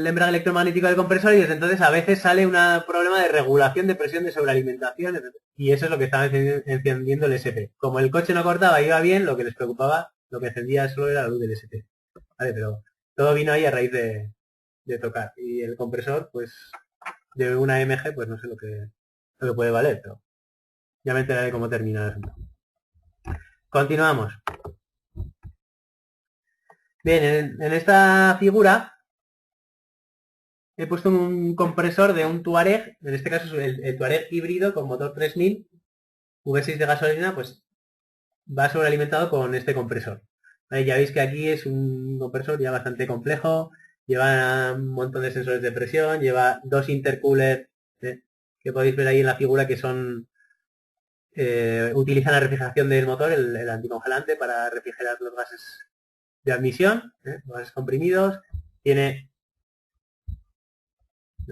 A: embrague electromagnético del compresor y desde entonces a veces sale un problema de regulación de presión de sobrealimentación, etc. Y eso es lo que estaba encendiendo el SP. Como el coche no cortaba, iba bien, lo que les preocupaba, lo que encendía solo era la luz del SP. Vale, pero todo vino ahí a raíz de tocar. Y el compresor, pues, de una MG, pues no sé lo que puede valer, pero ya me enteraré cómo termina el asunto. Continuamos. Bien, en esta figura he puesto un compresor de un Touareg, en este caso es el Touareg híbrido con motor 3000, V6 de gasolina, pues va sobrealimentado con este compresor. ¿Vale? Ya veis que aquí es un compresor ya bastante complejo, lleva un montón de sensores de presión, lleva dos intercoolers que podéis ver ahí en la figura que son utilizan la refrigeración del motor, el anticongelante, para refrigerar los gases de admisión, los gases comprimidos. Tiene,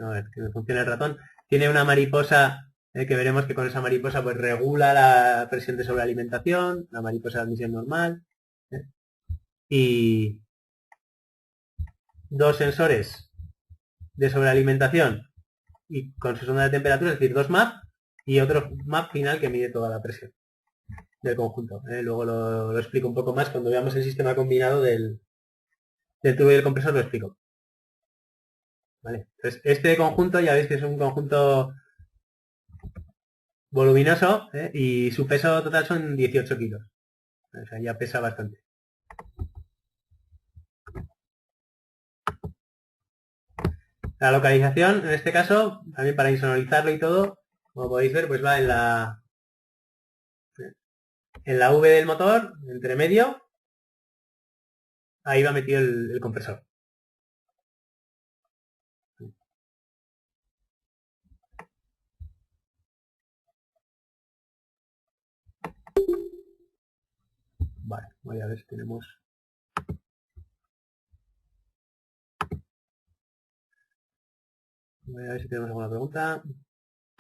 A: a ver, que me funcione el ratón, tiene una mariposa que veremos que con esa mariposa pues regula la presión de sobrealimentación, la mariposa de admisión normal, y dos sensores de sobrealimentación y con su sonda de temperatura, es decir, dos MAP y otro MAP final que mide toda la presión del conjunto. Luego lo explico un poco más cuando veamos el sistema combinado del tubo y del compresor, lo explico. ¿Vale? Entonces, este conjunto ya veis que es un conjunto voluminoso y su peso total son 18 kilos. O sea, ya pesa bastante. La localización, en este caso, también para insonorizarlo y todo, como podéis ver, pues va en la V del motor, entre medio, ahí va metido el compresor. Vale, voy a ver si tenemos... Voy a ver si tenemos alguna pregunta.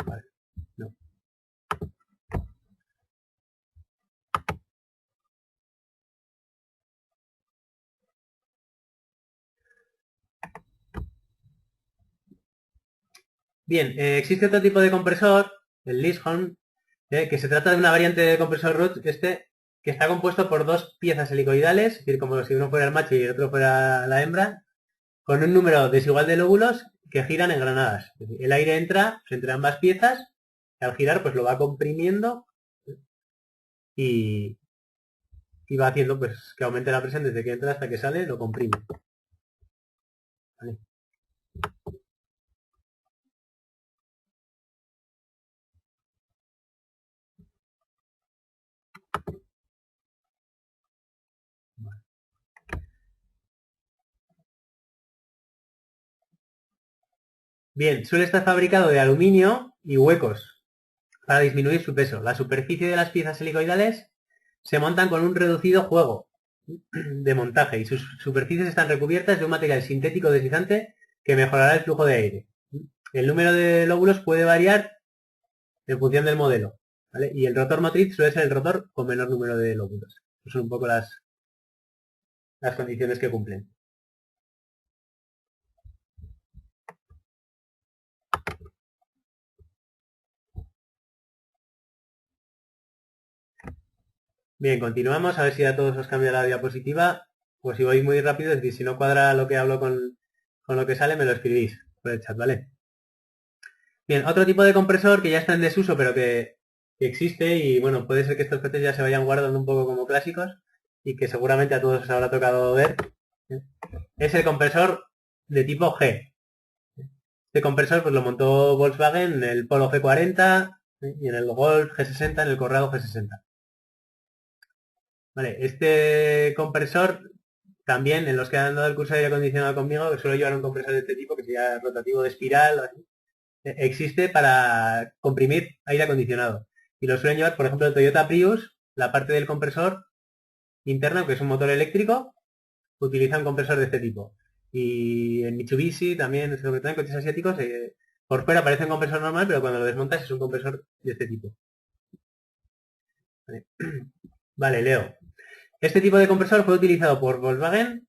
A: Vale, no. Bien, existe otro tipo de compresor, el Lishon, que se trata de una variante de compresor root, que está compuesto por dos piezas helicoidales, es decir, como si uno fuera el macho y el otro fuera la hembra, con un número desigual de lóbulos que giran en granadas. Es decir, el aire entra pues, entre ambas piezas, y al girar pues lo va comprimiendo y va haciendo pues que aumente la presión desde que entra hasta que sale, lo comprime. ¿Vale? Bien, suele estar fabricado de aluminio y huecos para disminuir su peso. La superficie de las piezas helicoidales se montan con un reducido juego de montaje y sus superficies están recubiertas de un material sintético deslizante que mejorará el flujo de aire. El número de lóbulos puede variar en función del modelo, ¿vale? Y el rotor motriz suele ser el rotor con menor número de lóbulos. Esas son un poco las condiciones que cumplen. Bien, continuamos, a ver si a todos os cambia la diapositiva. Pues si voy muy rápido, es decir, si no cuadra lo que hablo con lo que sale, me lo escribís por el chat, ¿vale? Bien, otro tipo de compresor que ya está en desuso, pero que existe y bueno, puede ser que estos coches ya se vayan guardando un poco como clásicos y que seguramente a todos os habrá tocado ver, es el compresor de tipo G. Este compresor pues lo montó Volkswagen en el Polo G40 y en el Golf G60, en el Corrado G60. Vale, este compresor también, en los que han dado el curso de aire acondicionado conmigo, que suelo llevar un compresor de este tipo, que sería rotativo de espiral, así, existe para comprimir aire acondicionado. Y lo suelen llevar, por ejemplo, el Toyota Prius, la parte del compresor interno, que es un motor eléctrico, utiliza un compresor de este tipo. Y en Mitsubishi también, sobre todo en coches asiáticos, por fuera parece un compresor normal, pero cuando lo desmontas es un compresor de este tipo. Vale, leo. Este tipo de compresor fue utilizado por Volkswagen,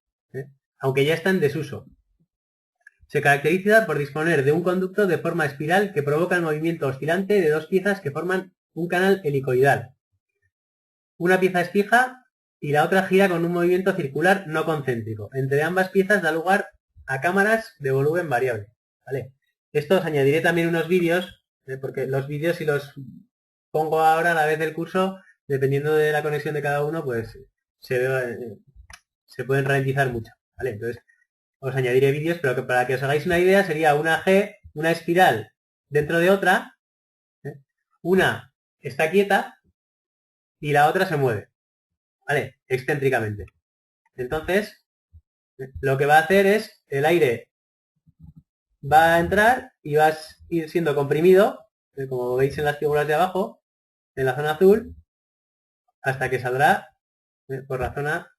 A: aunque ya está en desuso. Se caracteriza por disponer de un conducto de forma espiral que provoca el movimiento oscilante de dos piezas que forman un canal helicoidal. Una pieza es fija y la otra gira con un movimiento circular no concéntrico. Entre ambas piezas da lugar a cámaras de volumen variable. ¿Vale? Esto os añadiré también unos vídeos, porque los vídeos si los pongo ahora a la vez del curso, dependiendo de la conexión de cada uno, pues se pueden ralentizar mucho. ¿Vale? Entonces, os añadiré vídeos, pero que para que os hagáis una idea sería una G, una espiral dentro de otra, una está quieta y la otra se mueve, ¿vale? Excéntricamente. Entonces, lo que va a hacer es, el aire va a entrar y va a ir siendo comprimido como veis en las figuras de abajo, en la zona azul, hasta que saldrá por la zona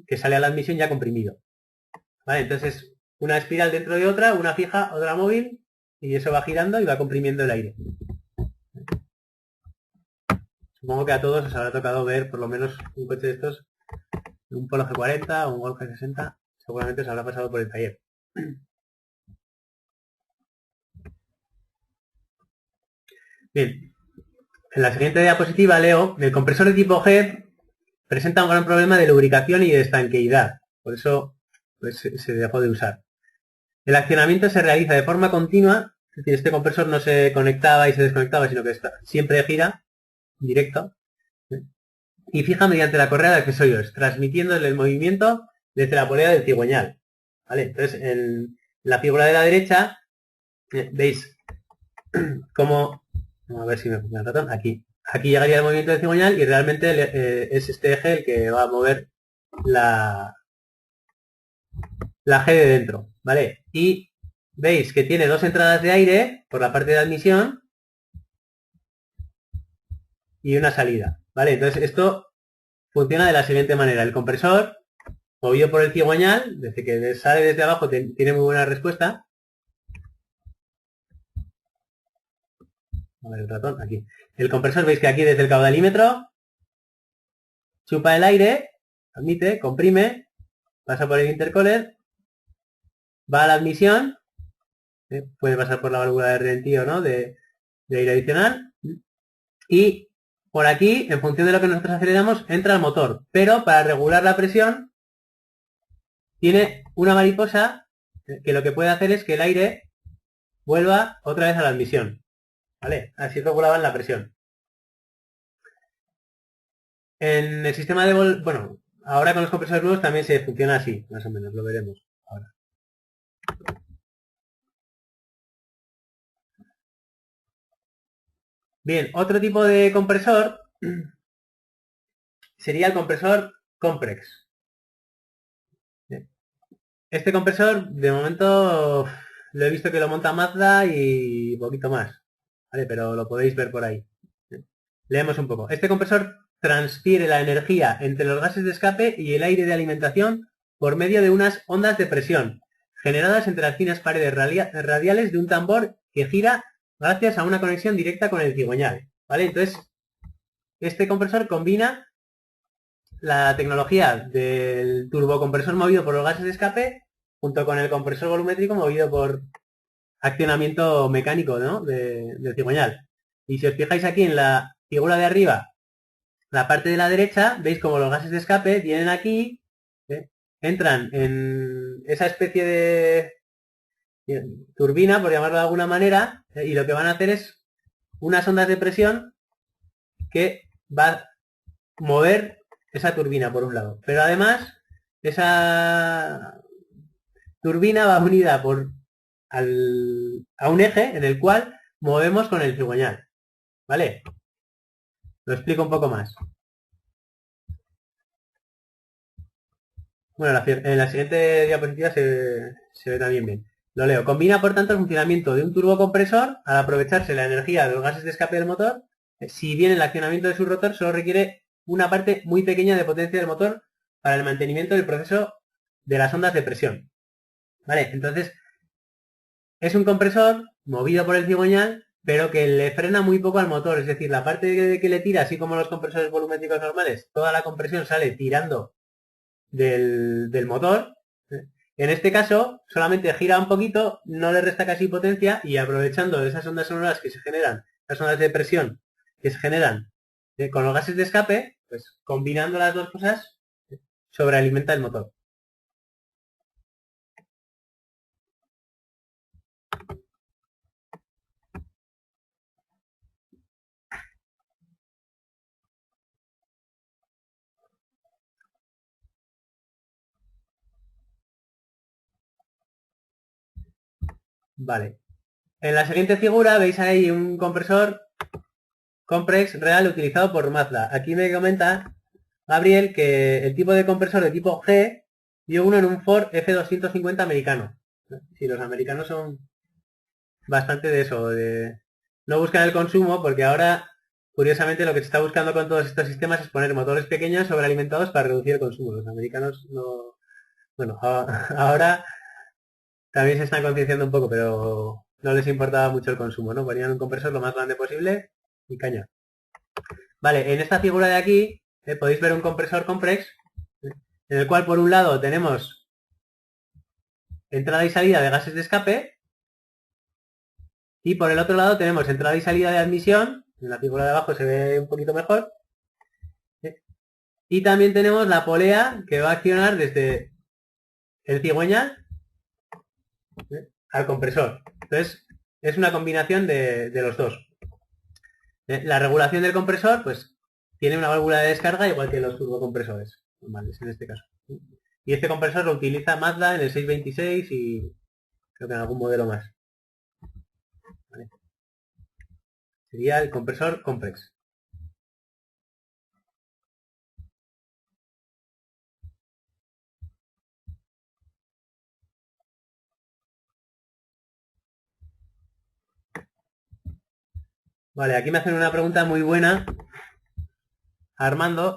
A: que sale a la admisión ya comprimido. ¿Vale? Entonces, una espiral dentro de otra, una fija, otra móvil, y eso va girando y va comprimiendo el aire. Supongo que a todos os habrá tocado ver por lo menos un coche de estos, un Polo G40 o un Golf G60, seguramente os habrá pasado por el taller. Bien, en la siguiente diapositiva leo, el compresor de tipo G presenta un gran problema de lubricación y de estanqueidad, por eso pues, se dejó de usar. El accionamiento se realiza de forma continua, es decir, este compresor no se conectaba y se desconectaba, sino que siempre gira directo, y fija mediante la correa de accesorios, transmitiéndole el movimiento desde la polea del cigüeñal. ¿Vale? Entonces, en la figura de la derecha, veis cómo, a ver si me funciona el ratón, aquí llegaría el movimiento del cigüeñal y realmente es este eje el que va a mover la G de dentro, ¿vale? Y veis que tiene dos entradas de aire por la parte de admisión y una salida, ¿vale? Entonces esto funciona de la siguiente manera. El compresor, movido por el cigüeñal, desde que sale desde abajo tiene muy buena respuesta. A ver el ratón, aquí. El compresor, veis que aquí desde el caudalímetro chupa el aire, admite, comprime, pasa por el intercooler, va a la admisión, puede pasar por la válvula de redentío, ¿no? de aire adicional, y por aquí, en función de lo que nosotros aceleramos, entra el motor. Pero para regular la presión, tiene una mariposa que lo que puede hacer es que el aire vuelva otra vez a la admisión. ¿Vale? Así regulaban la presión. En el sistema de bueno, ahora con los compresores nuevos también se funciona así, más o menos, lo veremos ahora. Bien, otro tipo de compresor sería el compresor Comprex. Este compresor, de momento, lo he visto que lo monta Mazda y poquito más, ¿vale? Pero lo podéis ver por ahí. Leemos un poco. Este compresor transfiere la energía entre los gases de escape y el aire de alimentación por medio de unas ondas de presión, generadas entre las finas paredes radiales de un tambor que gira gracias a una conexión directa con el cigüeñal, ¿vale? Entonces, este compresor combina la tecnología del turbocompresor movido por los gases de escape junto con el compresor volumétrico movido por accionamiento mecánico, ¿no? del cigüeñal. Y si os fijáis aquí en la figura de arriba, la parte de la derecha, veis como los gases de escape vienen aquí, entran en esa especie de turbina, por llamarlo de alguna manera, y lo que van a hacer es unas ondas de presión que va a mover esa turbina por un lado. Pero además, esa turbina va unida a un eje en el cual movemos con el cigüeñal. ¿Vale? Lo explico un poco más. Bueno, en la siguiente diapositiva se ve también bien. Lo leo. Combina, por tanto, el funcionamiento de un turbocompresor al aprovecharse la energía de los gases de escape del motor. Si bien el accionamiento de su rotor solo requiere una parte muy pequeña de potencia del motor para el mantenimiento del proceso de las ondas de presión. ¿Vale? Entonces, es un compresor movido por el cigüeñal, pero que le frena muy poco al motor. Es decir, la parte que le tira, así como los compresores volumétricos normales, toda la compresión sale tirando del motor. En este caso, solamente gira un poquito, no le resta casi potencia y aprovechando de esas ondas sonoras que se generan, esas ondas de presión que se generan con los gases de escape, pues combinando las dos cosas, sobrealimenta el motor. Vale. En la siguiente figura veis ahí un compresor Comprex real utilizado por Mazda. Aquí me comenta Gabriel que el tipo de compresor de tipo G dio uno en un Ford F250 americano. Si los americanos son bastante de eso, no buscan el consumo porque ahora, curiosamente, lo que se está buscando con todos estos sistemas es poner motores pequeños sobrealimentados para reducir el consumo. Los americanos no... Bueno, ahora también se están concienciando un poco, pero no les importaba mucho el consumo, ¿no? Ponían un compresor lo más grande posible y caña. Vale, en esta figura de aquí podéis ver un compresor complex, en el cual por un lado tenemos entrada y salida de gases de escape y por el otro lado tenemos entrada y salida de admisión, en la figura de abajo se ve un poquito mejor, y también tenemos la polea que va a accionar desde el cigüeñal al compresor. Entonces, es una combinación de los dos. La regulación del compresor, pues, tiene una válvula de descarga igual que los turbocompresores normales en este caso. Y este compresor lo utiliza Mazda en el 626 y creo que en algún modelo más. ¿Vale? Sería el compresor complex. Vale, aquí me hacen una pregunta muy buena, Armando,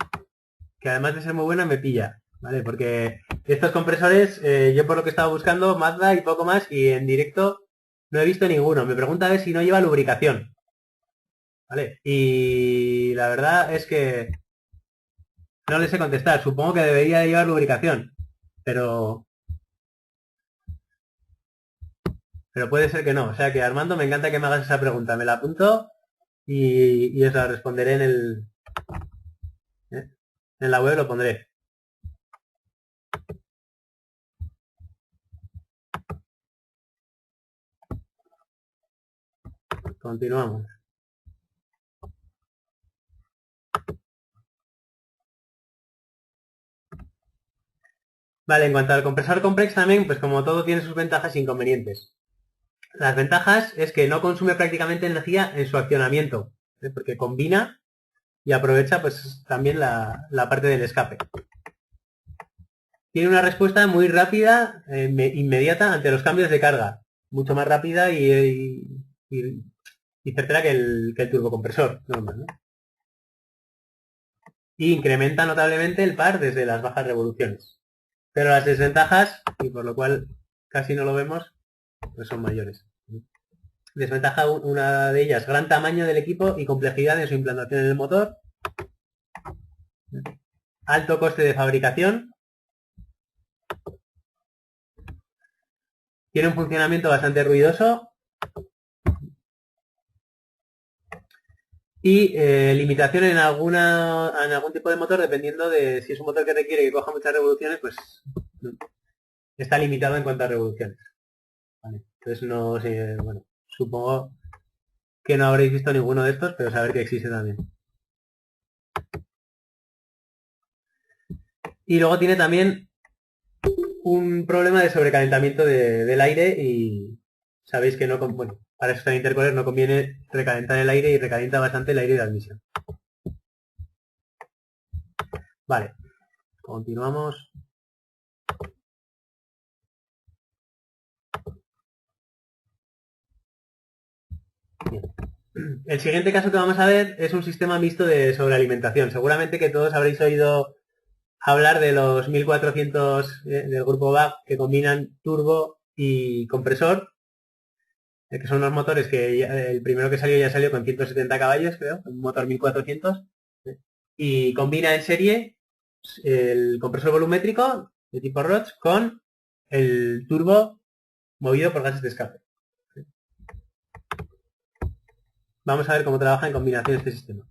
A: que además de ser muy buena me pilla, ¿vale? Porque estos compresores, yo por lo que estaba buscando, Mazda y poco más, y en directo no he visto ninguno. Me pregunta a ver si no lleva lubricación, ¿vale? Y la verdad es que no les sé contestar. Supongo que debería de llevar lubricación, pero puede ser que no. O sea que Armando, me encanta que me hagas esa pregunta. Me la apunto y os la responderé en la web, lo pondré. Continuamos. Vale, en cuanto al compresor complex también, pues como todo tiene sus ventajas e inconvenientes. Las ventajas es que no consume prácticamente energía en su accionamiento, porque combina y aprovecha pues también la parte del escape. Tiene una respuesta muy rápida, inmediata ante los cambios de carga, mucho más rápida y certera que el turbocompresor normal, ¿no? Y incrementa notablemente el par desde las bajas revoluciones. Pero las desventajas, y por lo cual casi no lo vemos, pues son mayores. Desventaja una de ellas, gran tamaño del equipo y complejidad en su implantación en el motor. Alto coste de fabricación. Tiene un funcionamiento bastante ruidoso. Y limitación en algún tipo de motor, dependiendo de si es un motor que requiere que coja muchas revoluciones, pues está limitado en cuanto a revoluciones. Vale. Entonces no sé, bueno, supongo que no habréis visto ninguno de estos, pero saber que existe también. Y luego tiene también un problema de sobrecalentamiento del aire y sabéis que no, bueno, para eso está intercooler, no conviene recalentar el aire y recalienta bastante el aire de admisión. Vale, continuamos. Bien. El siguiente caso que vamos a ver es un sistema mixto de sobrealimentación. Seguramente que todos habréis oído hablar de los 1400 del grupo BAC que combinan turbo y compresor, que son unos motores que el primero que salió ya salió con 170 caballos, creo, un motor 1400, y combina en serie el compresor volumétrico de tipo ROHS con el turbo movido por gases de escape. Vamos a ver cómo trabaja en combinación este sistema.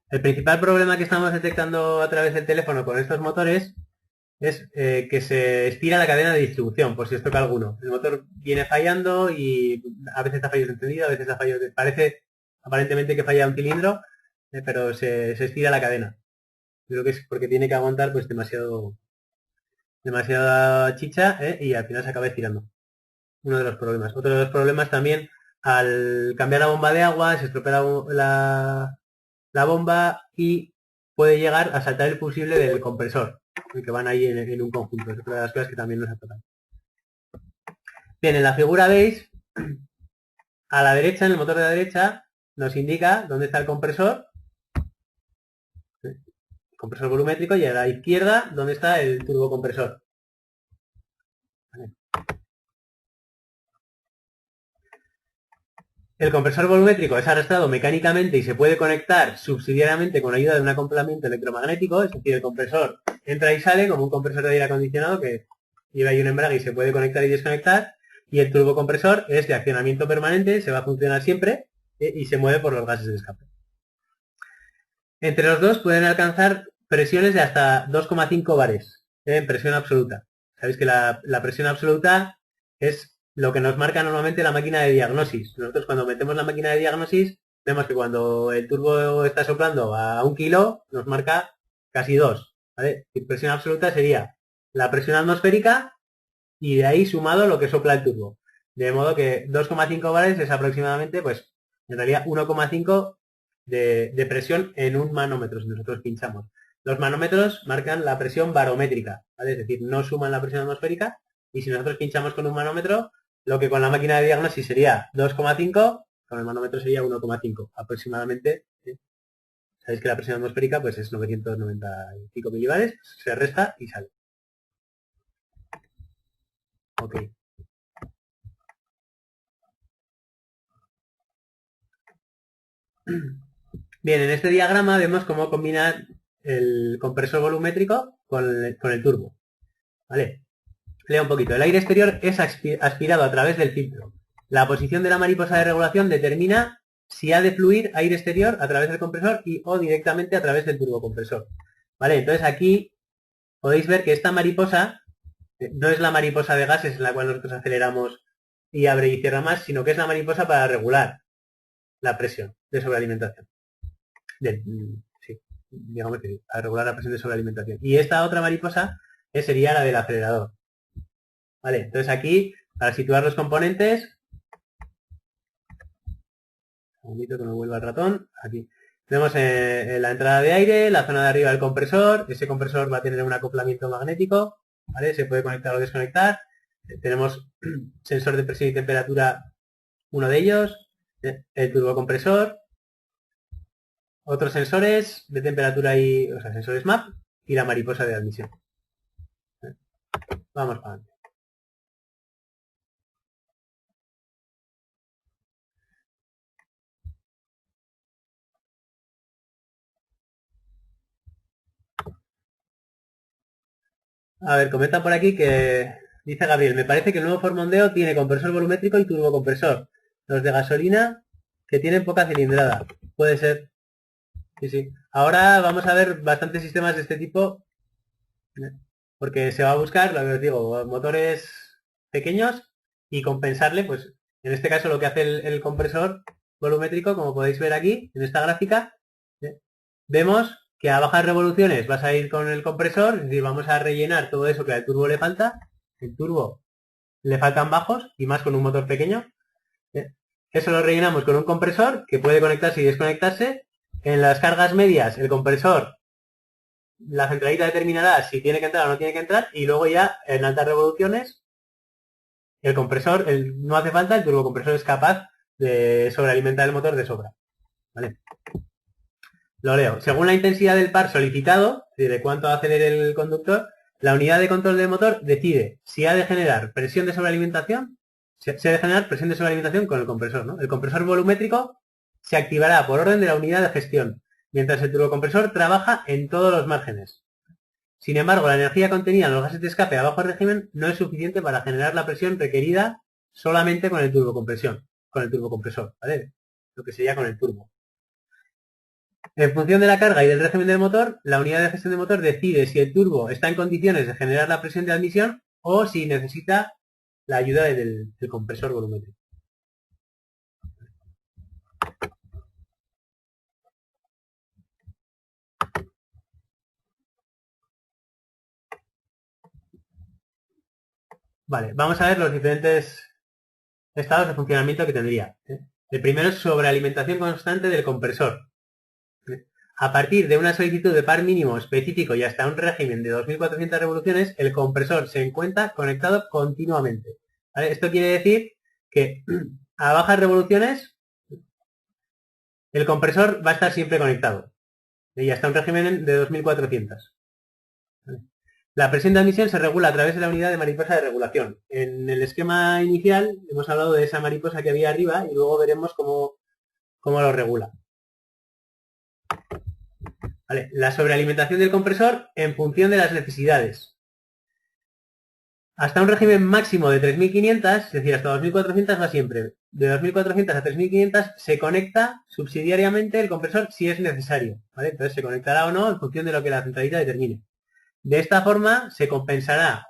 A: El principal problema que estamos detectando a través del teléfono con estos motores es que se estira la cadena de distribución, por si os toca alguno. El motor viene fallando y a veces está fallo de encendido, a veces está fallo de... Parece aparentemente que falla un cilindro, pero se estira la cadena. Creo que es porque tiene que aguantar pues demasiada chicha y al final se acaba estirando. Uno de los problemas. Otro de los problemas también, al cambiar la bomba de agua, se estropea la bomba y puede llegar a saltar el fusible del compresor, que van ahí en un conjunto. Es otra de las cosas que también nos afectan. Bien, en la figura veis, a la derecha, en el motor de la derecha, nos indica dónde está el compresor volumétrico, y a la izquierda dónde está el turbocompresor. ¿Vale? El compresor volumétrico es arrastrado mecánicamente y se puede conectar subsidiariamente con ayuda de un acoplamiento electromagnético, es decir, el compresor entra y sale como un compresor de aire acondicionado que lleva ahí un embrague y se puede conectar y desconectar, y el turbocompresor es de accionamiento permanente, se va a funcionar siempre y se mueve por los gases de escape. Entre los dos pueden alcanzar presiones de hasta 2,5 bares en presión absoluta. Sabéis que la presión absoluta es lo que nos marca normalmente la máquina de diagnosis. Nosotros cuando metemos la máquina de diagnosis vemos que cuando el turbo está soplando a 1 kilo nos marca casi 2. ¿Vale? Y presión absoluta sería la presión atmosférica y de ahí sumado lo que sopla el turbo. De modo que 2,5 bares es aproximadamente, pues, en realidad 1,5 de presión en un manómetro si nosotros pinchamos. Los manómetros marcan la presión barométrica, ¿vale? Es decir, no suman la presión atmosférica, y si nosotros pinchamos con un manómetro, lo que con la máquina de diagnosis sería 2,5, con el manómetro sería 1,5 aproximadamente. ¿Sí? Sabéis que la presión atmosférica pues es 995 milibares, se resta y sale. Ok. Bien, en este diagrama vemos cómo combinar el compresor volumétrico con el turbo. ¿Vale? Lea un poquito. El aire exterior es aspirado a través del filtro. La posición de la mariposa de regulación determina si ha de fluir aire exterior a través del compresor o directamente a través del turbocompresor. ¿Vale? Entonces aquí podéis ver que esta mariposa no es la mariposa de gases en la cual nosotros aceleramos y abre y cierra más, sino que es la mariposa para regular la presión de sobrealimentación. Sí, digamos que a regular la presión de sobrealimentación. Y esta otra mariposa sería la del acelerador. Vale, entonces aquí, para situar los componentes, un segundito que me vuelva el ratón, aquí tenemos la entrada de aire, la zona de arriba del compresor, ese compresor va a tener un acoplamiento magnético, ¿vale? Se puede conectar o desconectar, tenemos sensor de presión y temperatura, uno de ellos, el turbocompresor, otros sensores de temperatura o sea, sensores MAP, y la mariposa de admisión. Vamos para adelante. A ver, comenta por aquí que dice Gabriel, me parece que el nuevo Ford Mondeo tiene compresor volumétrico y turbocompresor. Los de gasolina que tienen poca cilindrada. Puede ser. Sí, sí. Ahora vamos a ver bastantes sistemas de este tipo, porque se va a buscar, lo que os digo, motores pequeños y compensarle, pues, en este caso lo que hace el compresor volumétrico, como podéis ver aquí, en esta gráfica, vemos que a bajas revoluciones vas a ir con el compresor, es decir, vamos a rellenar todo eso que al turbo le falta. El turbo le faltan bajos, y más con un motor pequeño. Eso lo rellenamos con un compresor que puede conectarse y desconectarse. En las cargas medias, el compresor, la centralita determinará si tiene que entrar o no tiene que entrar, y luego ya en altas revoluciones, el compresor, no hace falta, el turbocompresor es capaz de sobrealimentar el motor de sobra. ¿Vale? Lo leo. Según la intensidad del par solicitado, es decir, de cuánto acelere el conductor, la unidad de control del motor decide si ha de generar presión de sobrealimentación, si ha de generar presión de sobrealimentación con el compresor, ¿no? El compresor volumétrico se activará por orden de la unidad de gestión, mientras el turbocompresor trabaja en todos los márgenes. Sin embargo, la energía contenida en los gases de escape a bajo régimen no es suficiente para generar la presión requerida solamente con el turbocompresor, ¿vale? Lo que sería con el turbo. En función de la carga y del régimen del motor, la unidad de gestión del motor decide si el turbo está en condiciones de generar la presión de admisión o si necesita la ayuda del compresor volumétrico. Vale, vamos a ver los diferentes estados de funcionamiento que tendría. El primero es sobrealimentación constante del compresor. A partir de una solicitud de par mínimo específico y hasta un régimen de 2400 revoluciones, el compresor se encuentra conectado continuamente. ¿Vale? Esto quiere decir que a bajas revoluciones el compresor va a estar siempre conectado y hasta un régimen de 2400. ¿Vale? La presión de admisión se regula a través de la unidad de mariposa de regulación. En el esquema inicial hemos hablado de esa mariposa que había arriba y luego veremos cómo lo regula. ¿Vale? La sobrealimentación del compresor en función de las necesidades. Hasta un régimen máximo de 3500, es decir, hasta 2400 va siempre. De 2400 a 3500 se conecta subsidiariamente el compresor si es necesario. ¿Vale? Entonces se conectará o no en función de lo que la centralita determine. De esta forma se compensa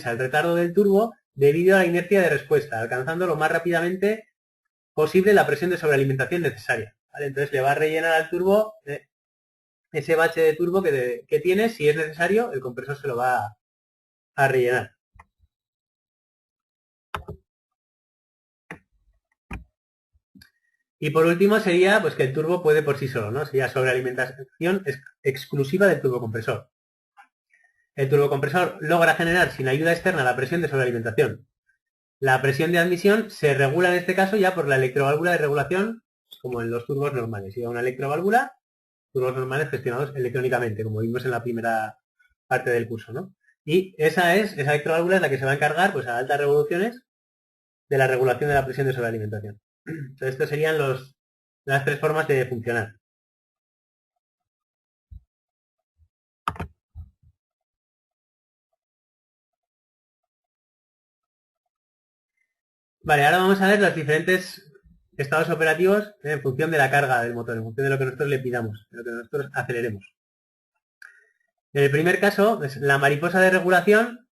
A: el retardo del turbo debido a la inercia de respuesta, alcanzando lo más rápidamente posible la presión de sobrealimentación necesaria. ¿Vale? Entonces le va a rellenar al turbo ese bache de turbo que tiene. Si es necesario, el compresor se lo va a rellenar. Y por último sería pues que el turbo puede por sí solo, ¿no? Sería sobrealimentación exclusiva del turbocompresor. El turbocompresor logra generar sin ayuda externa la presión de sobrealimentación. La presión de admisión se regula en este caso ya por la electroválvula de regulación, como en los turbos normales. Sería una electroválvula, turbos normales gestionados electrónicamente, como vimos en la primera parte del curso, ¿no? Y esa electroválvula es la que se va a encargar, pues a altas revoluciones, de la regulación de la presión de sobrealimentación. Entonces, estas serían las tres formas de funcionar. Vale, ahora vamos a ver los diferentes estados operativos en función de la carga del motor, en función de lo que nosotros le pidamos, de lo que nosotros aceleremos. En el primer caso, pues, la mariposa de regulación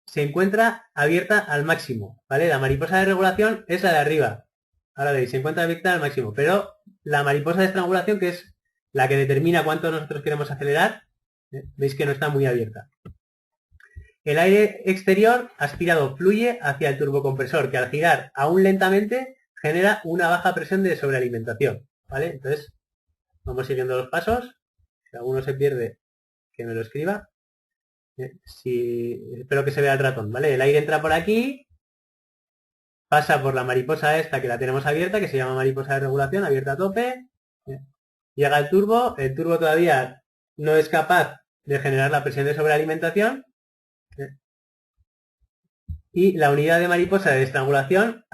A: se encuentra abierta al máximo, ¿vale? La mariposa de regulación es la de arriba. Ahora veis, se encuentra abierta al máximo, pero la mariposa de estrangulación, que es la que determina cuánto nosotros queremos acelerar, veis que no está muy abierta. El aire exterior aspirado fluye hacia el turbocompresor, que al girar aún lentamente genera una baja presión de sobrealimentación, ¿vale? Entonces, vamos siguiendo los pasos. Si alguno se pierde, que me lo escriba. Espero que se vea el ratón, ¿vale? El aire entra por aquí, pasa por la mariposa esta que la tenemos abierta, que se llama mariposa de regulación, abierta a tope. Llega el turbo todavía no es capaz de generar la presión de sobrealimentación. Y la unidad de mariposa de estrangulación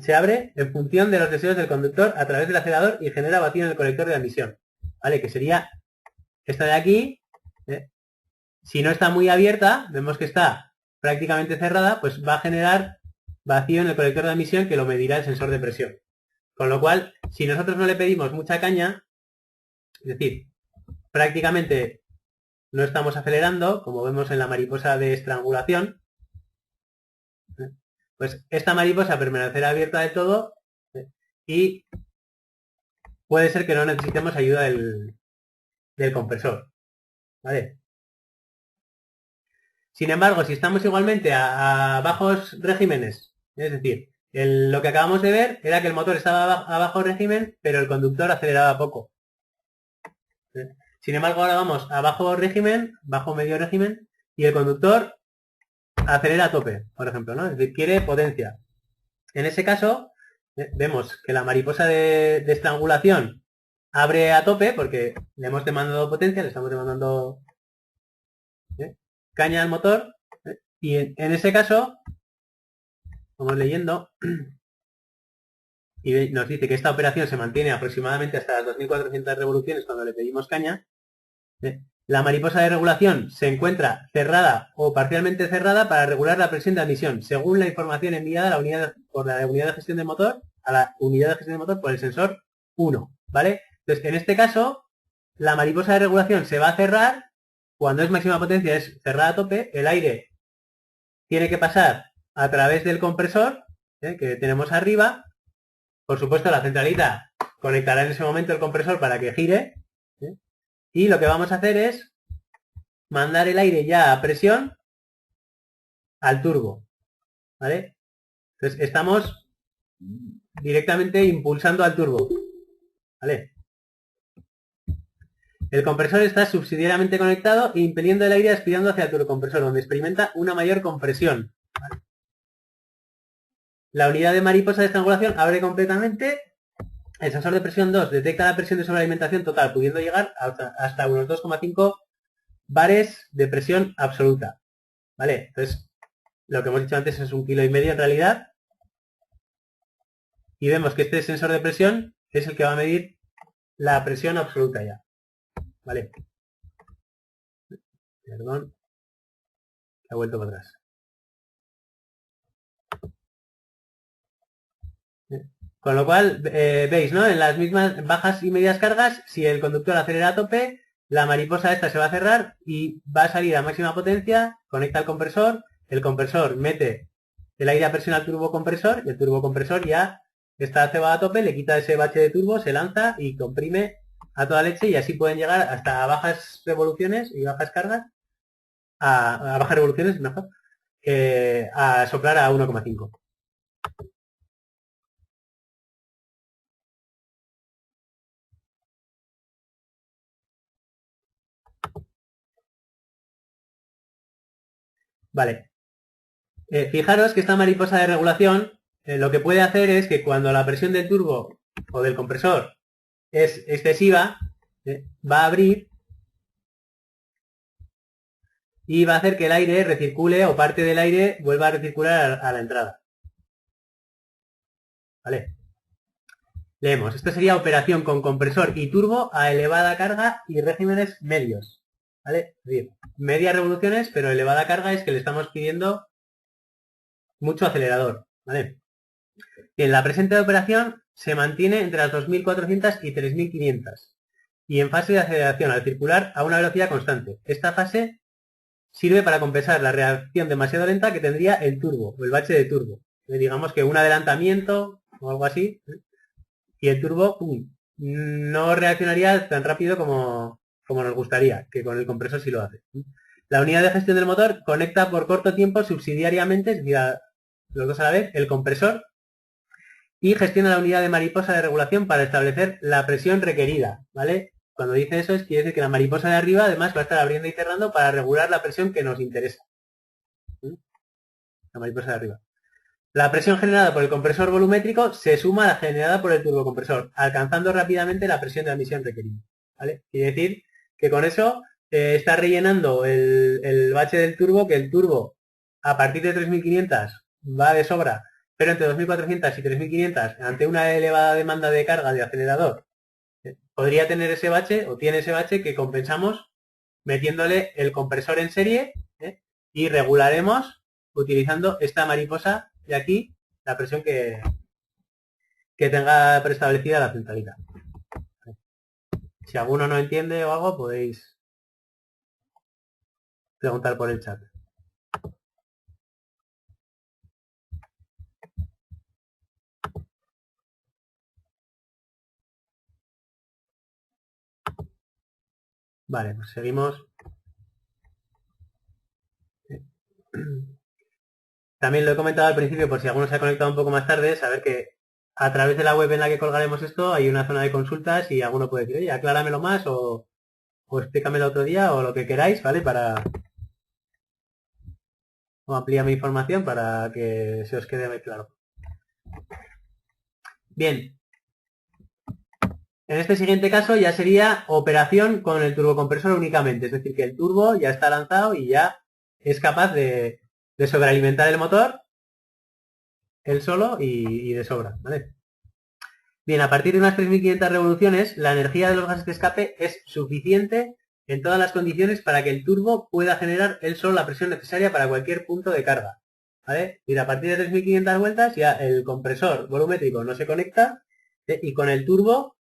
A: se abre en función de los deseos del conductor a través del acelerador y genera vacío en el colector de admisión. ¿Vale? Que sería esta de aquí. Si no está muy abierta, vemos que está prácticamente cerrada, pues va a generar vacío en el colector de admisión que lo medirá el sensor de presión. Con lo cual, si nosotros no le pedimos mucha caña, es decir, prácticamente no estamos acelerando, como vemos en la mariposa de estrangulación, pues esta mariposa permanecerá abierta de todo y puede ser que no necesitemos ayuda del compresor. ¿Vale? Sin embargo, si estamos igualmente a bajos regímenes, es decir, lo que acabamos de ver era que el motor estaba a bajo régimen, pero el conductor aceleraba poco. Sin embargo, ahora vamos a bajo régimen, bajo medio régimen, y el conductor acelera a tope, por ejemplo, ¿no? Es decir, quiere potencia. En ese caso, vemos que la mariposa de estrangulación abre a tope porque le hemos demandado potencia, le estamos demandando caña al motor, y en ese caso, vamos leyendo, y nos dice que esta operación se mantiene aproximadamente hasta las 2400 revoluciones cuando le pedimos caña. La mariposa de regulación se encuentra cerrada o parcialmente cerrada para regular la presión de admisión, según la información enviada por la unidad de gestión del motor, a la unidad de gestión del motor por el sensor 1, ¿vale? Entonces, en este caso, la mariposa de regulación se va a cerrar, cuando es máxima potencia es cerrada a tope, el aire tiene que pasar a través del compresor, que tenemos arriba. Por supuesto, la centralita conectará en ese momento el compresor para que gire, y lo que vamos a hacer es mandar el aire ya a presión al turbo, ¿vale? Entonces estamos directamente impulsando al turbo, ¿vale? El compresor está subsidiariamente conectado e impeliendo el aire aspirando hacia el turbocompresor, donde experimenta una mayor compresión, ¿vale? La unidad de mariposa de estrangulación abre completamente. El sensor de presión 2 detecta la presión de sobrealimentación total, pudiendo llegar hasta unos 2,5 bares de presión absoluta. ¿Vale? Entonces, lo que hemos dicho antes es 1,5 kg en realidad. Y vemos que este sensor de presión es el que va a medir la presión absoluta ya. ¿Vale? Perdón. Ha vuelto para atrás. Con lo cual, veis, ¿no? En las mismas bajas y medias cargas, si el conductor acelera a tope, la mariposa esta se va a cerrar y va a salir a máxima potencia, conecta el compresor mete el aire a presión al turbocompresor y el turbocompresor ya está cebado a tope, le quita ese bache de turbo, se lanza y comprime a toda leche y así pueden llegar hasta bajas revoluciones y bajas cargas, a bajas revoluciones, mejor, a soplar a 1,5. Vale. Fijaros que esta mariposa de regulación lo que puede hacer es que cuando la presión del turbo o del compresor es excesiva, va a abrir y va a hacer que el aire recircule o parte del aire vuelva a recircular a la entrada. ¿Vale? Leemos. Esto sería operación con compresor y turbo a elevada carga y regímenes medios. ¿Vale? Es decir, medias revoluciones, pero elevada carga es que le estamos pidiendo mucho acelerador. ¿Vale? Bien, la presente operación se mantiene entre las 2.400 y 3.500 y en fase de aceleración al circular a una velocidad constante. Esta fase sirve para compensar la reacción demasiado lenta que tendría el turbo o el bache de turbo. Digamos que un adelantamiento o algo así y el turbo no reaccionaría tan rápido como nos gustaría, que con el compresor sí lo hace. La unidad de gestión del motor conecta por corto tiempo subsidiariamente, es decir, los dos a la vez, el compresor y gestiona la unidad de mariposa de regulación para establecer la presión requerida, ¿vale? Cuando dice eso quiere decir que la mariposa de arriba además va a estar abriendo y cerrando para regular la presión que nos interesa. La mariposa de arriba. La presión generada por el compresor volumétrico se suma a la generada por el turbocompresor, alcanzando rápidamente la presión de admisión requerida, ¿vale? Quiere decir que con eso está rellenando el bache del turbo, que el turbo a partir de 3.500 va de sobra, pero entre 2.400 y 3.500 ante una elevada demanda de carga de acelerador podría tener ese bache o tiene ese bache que compensamos metiéndole el compresor en serie y regularemos utilizando esta mariposa de aquí la presión que tenga preestablecida la centralita. Si alguno no entiende o algo podéis preguntar por el chat. Vale, pues seguimos. También lo he comentado al principio, por si alguno se ha conectado un poco más tarde, saber que a través de la web en la que colgaremos esto hay una zona de consultas y alguno puede decir, oye, acláramelo más o explícamelo otro día o lo que queráis, ¿vale? O amplía mi información para que se os quede muy claro. Bien. En este siguiente caso ya sería operación con el turbocompresor únicamente, es decir, que el turbo ya está lanzado y ya es capaz de sobrealimentar el motor él solo y de sobra, ¿vale? Bien, a partir de unas 3.500 revoluciones, la energía de los gases de escape es suficiente en todas las condiciones para que el turbo pueda generar él solo la presión necesaria para cualquier punto de carga, ¿vale? Y a partir de 3.500 vueltas ya el compresor volumétrico no se conecta y con el turbo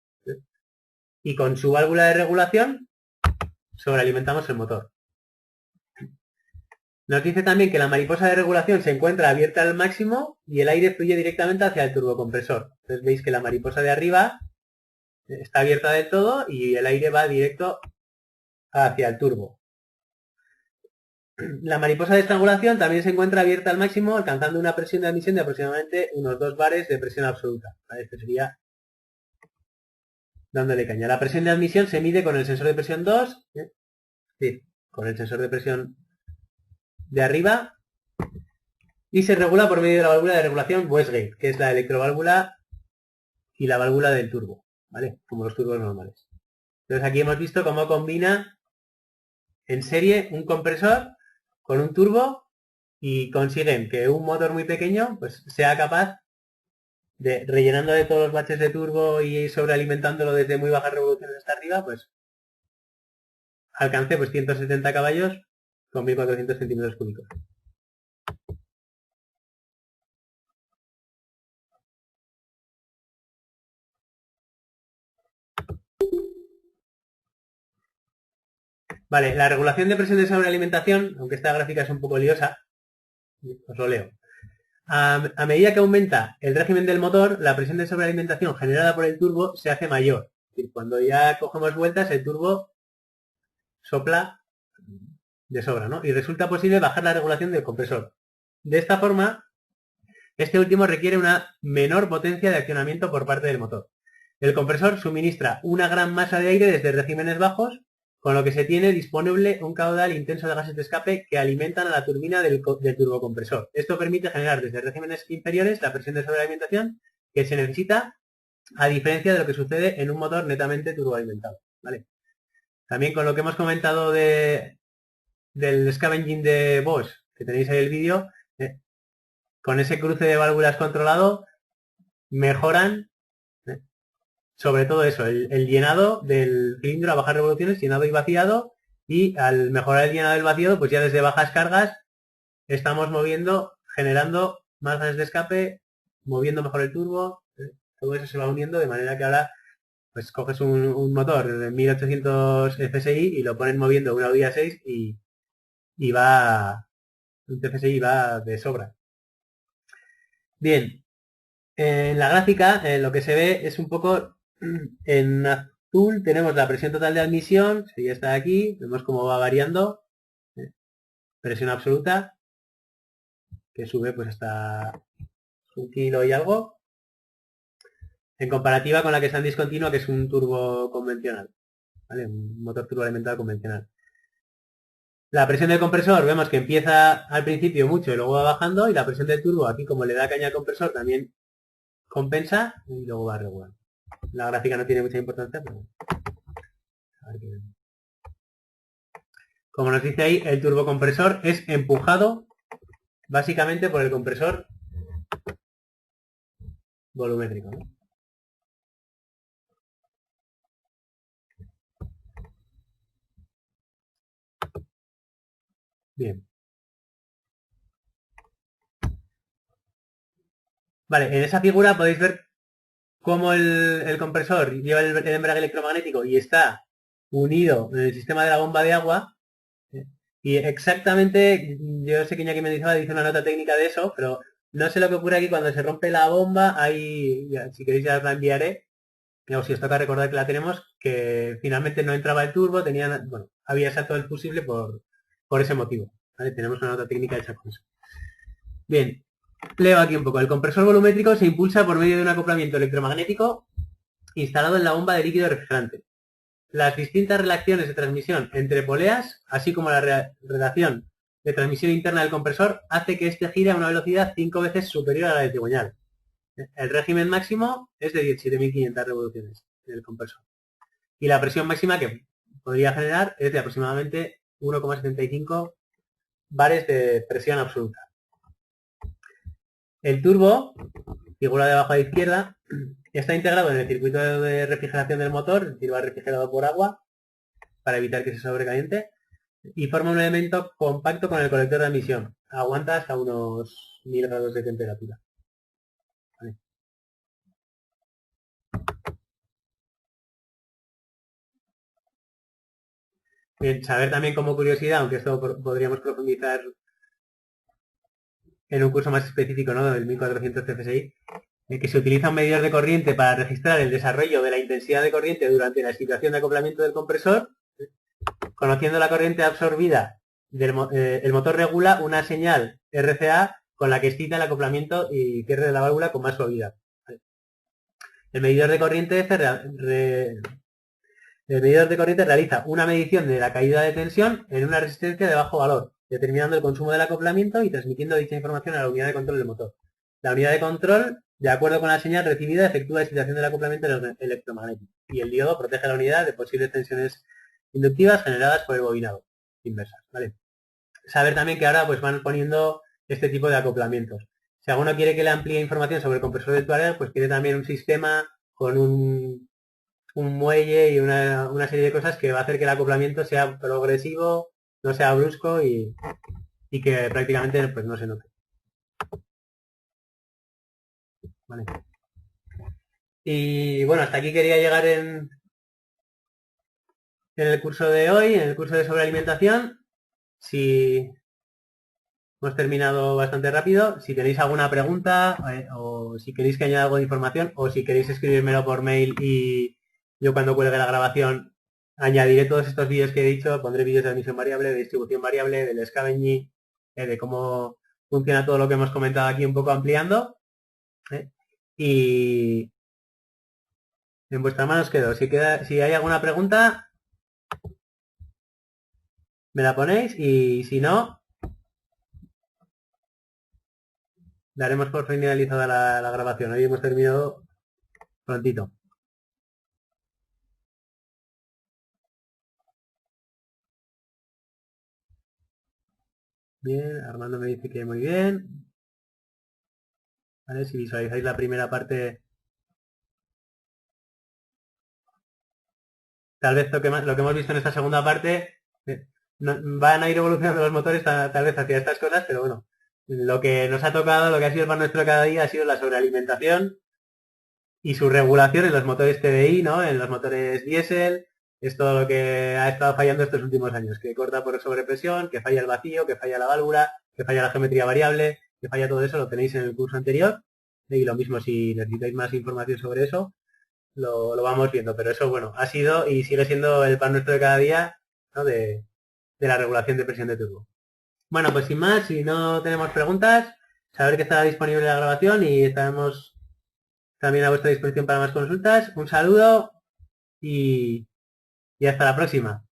A: y con su válvula de regulación sobrealimentamos el motor. Nos dice también que la mariposa de regulación se encuentra abierta al máximo y el aire fluye directamente hacia el turbocompresor. Entonces veis que la mariposa de arriba está abierta del todo y el aire va directo hacia el turbo. La mariposa de estrangulación también se encuentra abierta al máximo, alcanzando una presión de admisión de aproximadamente unos 2 bares de presión absoluta. Este sería dándole caña. La presión de admisión se mide con el sensor de presión 2, sí, con el sensor de presión de arriba y se regula por medio de la válvula de regulación Westgate, que es la electroválvula y la válvula del turbo, ¿vale? Como los turbos normales. Entonces aquí hemos visto cómo combina en serie un compresor con un turbo y consiguen que un motor muy pequeño pues sea capaz de, rellenando de todos los baches de turbo y sobrealimentándolo desde muy bajas revoluciones hasta arriba, pues alcance pues 170 caballos con 1400 centímetros cúbicos. Vale, la regulación de presión de sobrealimentación, aunque esta gráfica es un poco liosa, os lo leo. A medida que aumenta el régimen del motor, la presión de sobrealimentación generada por el turbo se hace mayor. Es decir, cuando ya cogemos vueltas, el turbo sopla de sobra, ¿no? Y resulta posible bajar la regulación del compresor. De esta forma, este último requiere una menor potencia de accionamiento por parte del motor. El compresor suministra una gran masa de aire desde regímenes bajos, con lo que se tiene disponible un caudal intenso de gases de escape que alimentan a la turbina del turbocompresor. Esto permite generar desde regímenes inferiores la presión de sobrealimentación que se necesita, a diferencia de lo que sucede en un motor netamente turboalimentado, ¿vale? También con lo que hemos comentado del scavenging de Bosch, que tenéis ahí el vídeo, con ese cruce de válvulas controlado, mejoran sobre todo eso, el llenado del cilindro a bajas revoluciones, llenado y vaciado, y al mejorar el llenado del vaciado, pues ya desde bajas cargas estamos moviendo, generando más gases de escape, moviendo mejor el turbo, todo eso se va uniendo de manera que ahora pues coges un motor de 1800 FSI y lo pones moviendo una Audi A6 y va, un TFSI va de sobra. Bien, en la gráfica lo que se ve es un poco, en azul tenemos la presión total de admisión, si ya está aquí, vemos cómo va variando, presión absoluta, que sube pues hasta 1 kilo y algo, en comparativa con la que está en discontinuo, que es un turbo convencional, ¿vale? Un motor turboalimentado convencional. La presión del compresor vemos que empieza al principio mucho y luego va bajando, y la presión del turbo, aquí como le da caña al compresor, también compensa y luego va regular. La gráfica no tiene mucha importancia, pero a ver qué... Como nos dice ahí, el turbocompresor es empujado básicamente por el compresor volumétrico, ¿no? Bien. Vale, en esa figura podéis ver cómo el compresor lleva el embrague electromagnético y está unido en el sistema de la bomba de agua. Y exactamente, yo sé que Iñaki Mendizábal dice una nota técnica de eso, pero no sé lo que ocurre aquí cuando se rompe la bomba. Ahí, si queréis ya os la enviaré, o si os toca recordar que la tenemos, que finalmente no entraba el turbo, bueno, había salto el fusible por ese motivo, ¿vale? Tenemos una nota técnica hecha con eso. Bien, leo aquí un poco. El compresor volumétrico se impulsa por medio de un acoplamiento electromagnético instalado en la bomba de líquido refrigerante. Las distintas relaciones de transmisión entre poleas, así como la relación de transmisión interna del compresor, hace que éste gire a una velocidad 5 veces superior a la del cigüeñal. El régimen máximo es de 17.500 revoluciones del compresor. Y la presión máxima que podría generar es de aproximadamente 1,75 bares de presión absoluta. El turbo, figura de abajo a la izquierda, está integrado en el circuito de refrigeración del motor, es decir, va refrigerado por agua para evitar que se sobrecaliente, y forma un elemento compacto con el colector de admisión. Aguanta hasta unos 1000 grados de temperatura. ¿Vale? Bien, saber también como curiosidad, aunque esto podríamos profundizar en un curso más específico, ¿no?, del 1400 CFSI, que se utiliza un medidor de corriente para registrar el desarrollo de la intensidad de corriente durante la situación de acoplamiento del compresor. Conociendo la corriente absorbida, el motor regula una señal RCA con la que excita el acoplamiento y cierre de la válvula con más suavidad. El medidor de corriente realiza una medición de la caída de tensión en una resistencia de bajo valor, determinando el consumo del acoplamiento y transmitiendo dicha información a la unidad de control del motor. La unidad de control, de acuerdo con la señal recibida, efectúa la excitación del acoplamiento electromagnético y el diodo protege a la unidad de posibles tensiones inductivas generadas por el bobinado inversas, ¿vale? Saber también que ahora pues van poniendo este tipo de acoplamientos. Si alguno quiere que le amplíe información sobre el compresor de Touareg, pues quiere también un sistema con un muelle y una serie de cosas que va a hacer que el acoplamiento sea progresivo, no sea brusco y que prácticamente pues no se note. Vale. Y bueno, hasta aquí quería llegar en el curso de hoy, en el curso de sobrealimentación. Si hemos terminado bastante rápido, si tenéis alguna pregunta o si queréis que añada algo de información o si queréis escribírmelo por mail y yo cuando cuelgue la grabación añadiré todos estos vídeos que he dicho, pondré vídeos de admisión variable, de distribución variable, del scavenging, de cómo funciona todo lo que hemos comentado aquí un poco ampliando. Y en vuestras manos quedo. Si hay alguna pregunta, me la ponéis y si no, daremos por finalizada la grabación. Hoy hemos terminado prontito. Bien, Armando me dice que muy bien. ¿Vale? Si visualizáis la primera parte, tal vez lo que hemos visto en esta segunda parte, van a ir evolucionando los motores tal vez hacia estas cosas, pero bueno, lo que nos ha tocado, lo que ha sido el pan nuestro cada día ha sido la sobrealimentación y su regulación en los motores TDI, ¿no? En los motores diésel, es todo lo que ha estado fallando estos últimos años, que corta por sobrepresión, que falla el vacío, que falla la válvula, que falla la geometría variable, que falla todo eso, lo tenéis en el curso anterior. Y lo mismo, si necesitáis más información sobre eso, lo vamos viendo. Pero eso, bueno, ha sido y sigue siendo el pan nuestro de cada día, ¿no? de la regulación de presión de turbo. Bueno, pues sin más, si no tenemos preguntas, saber que estará disponible la grabación y estaremos también a vuestra disposición para más consultas. Un saludo y hasta la próxima.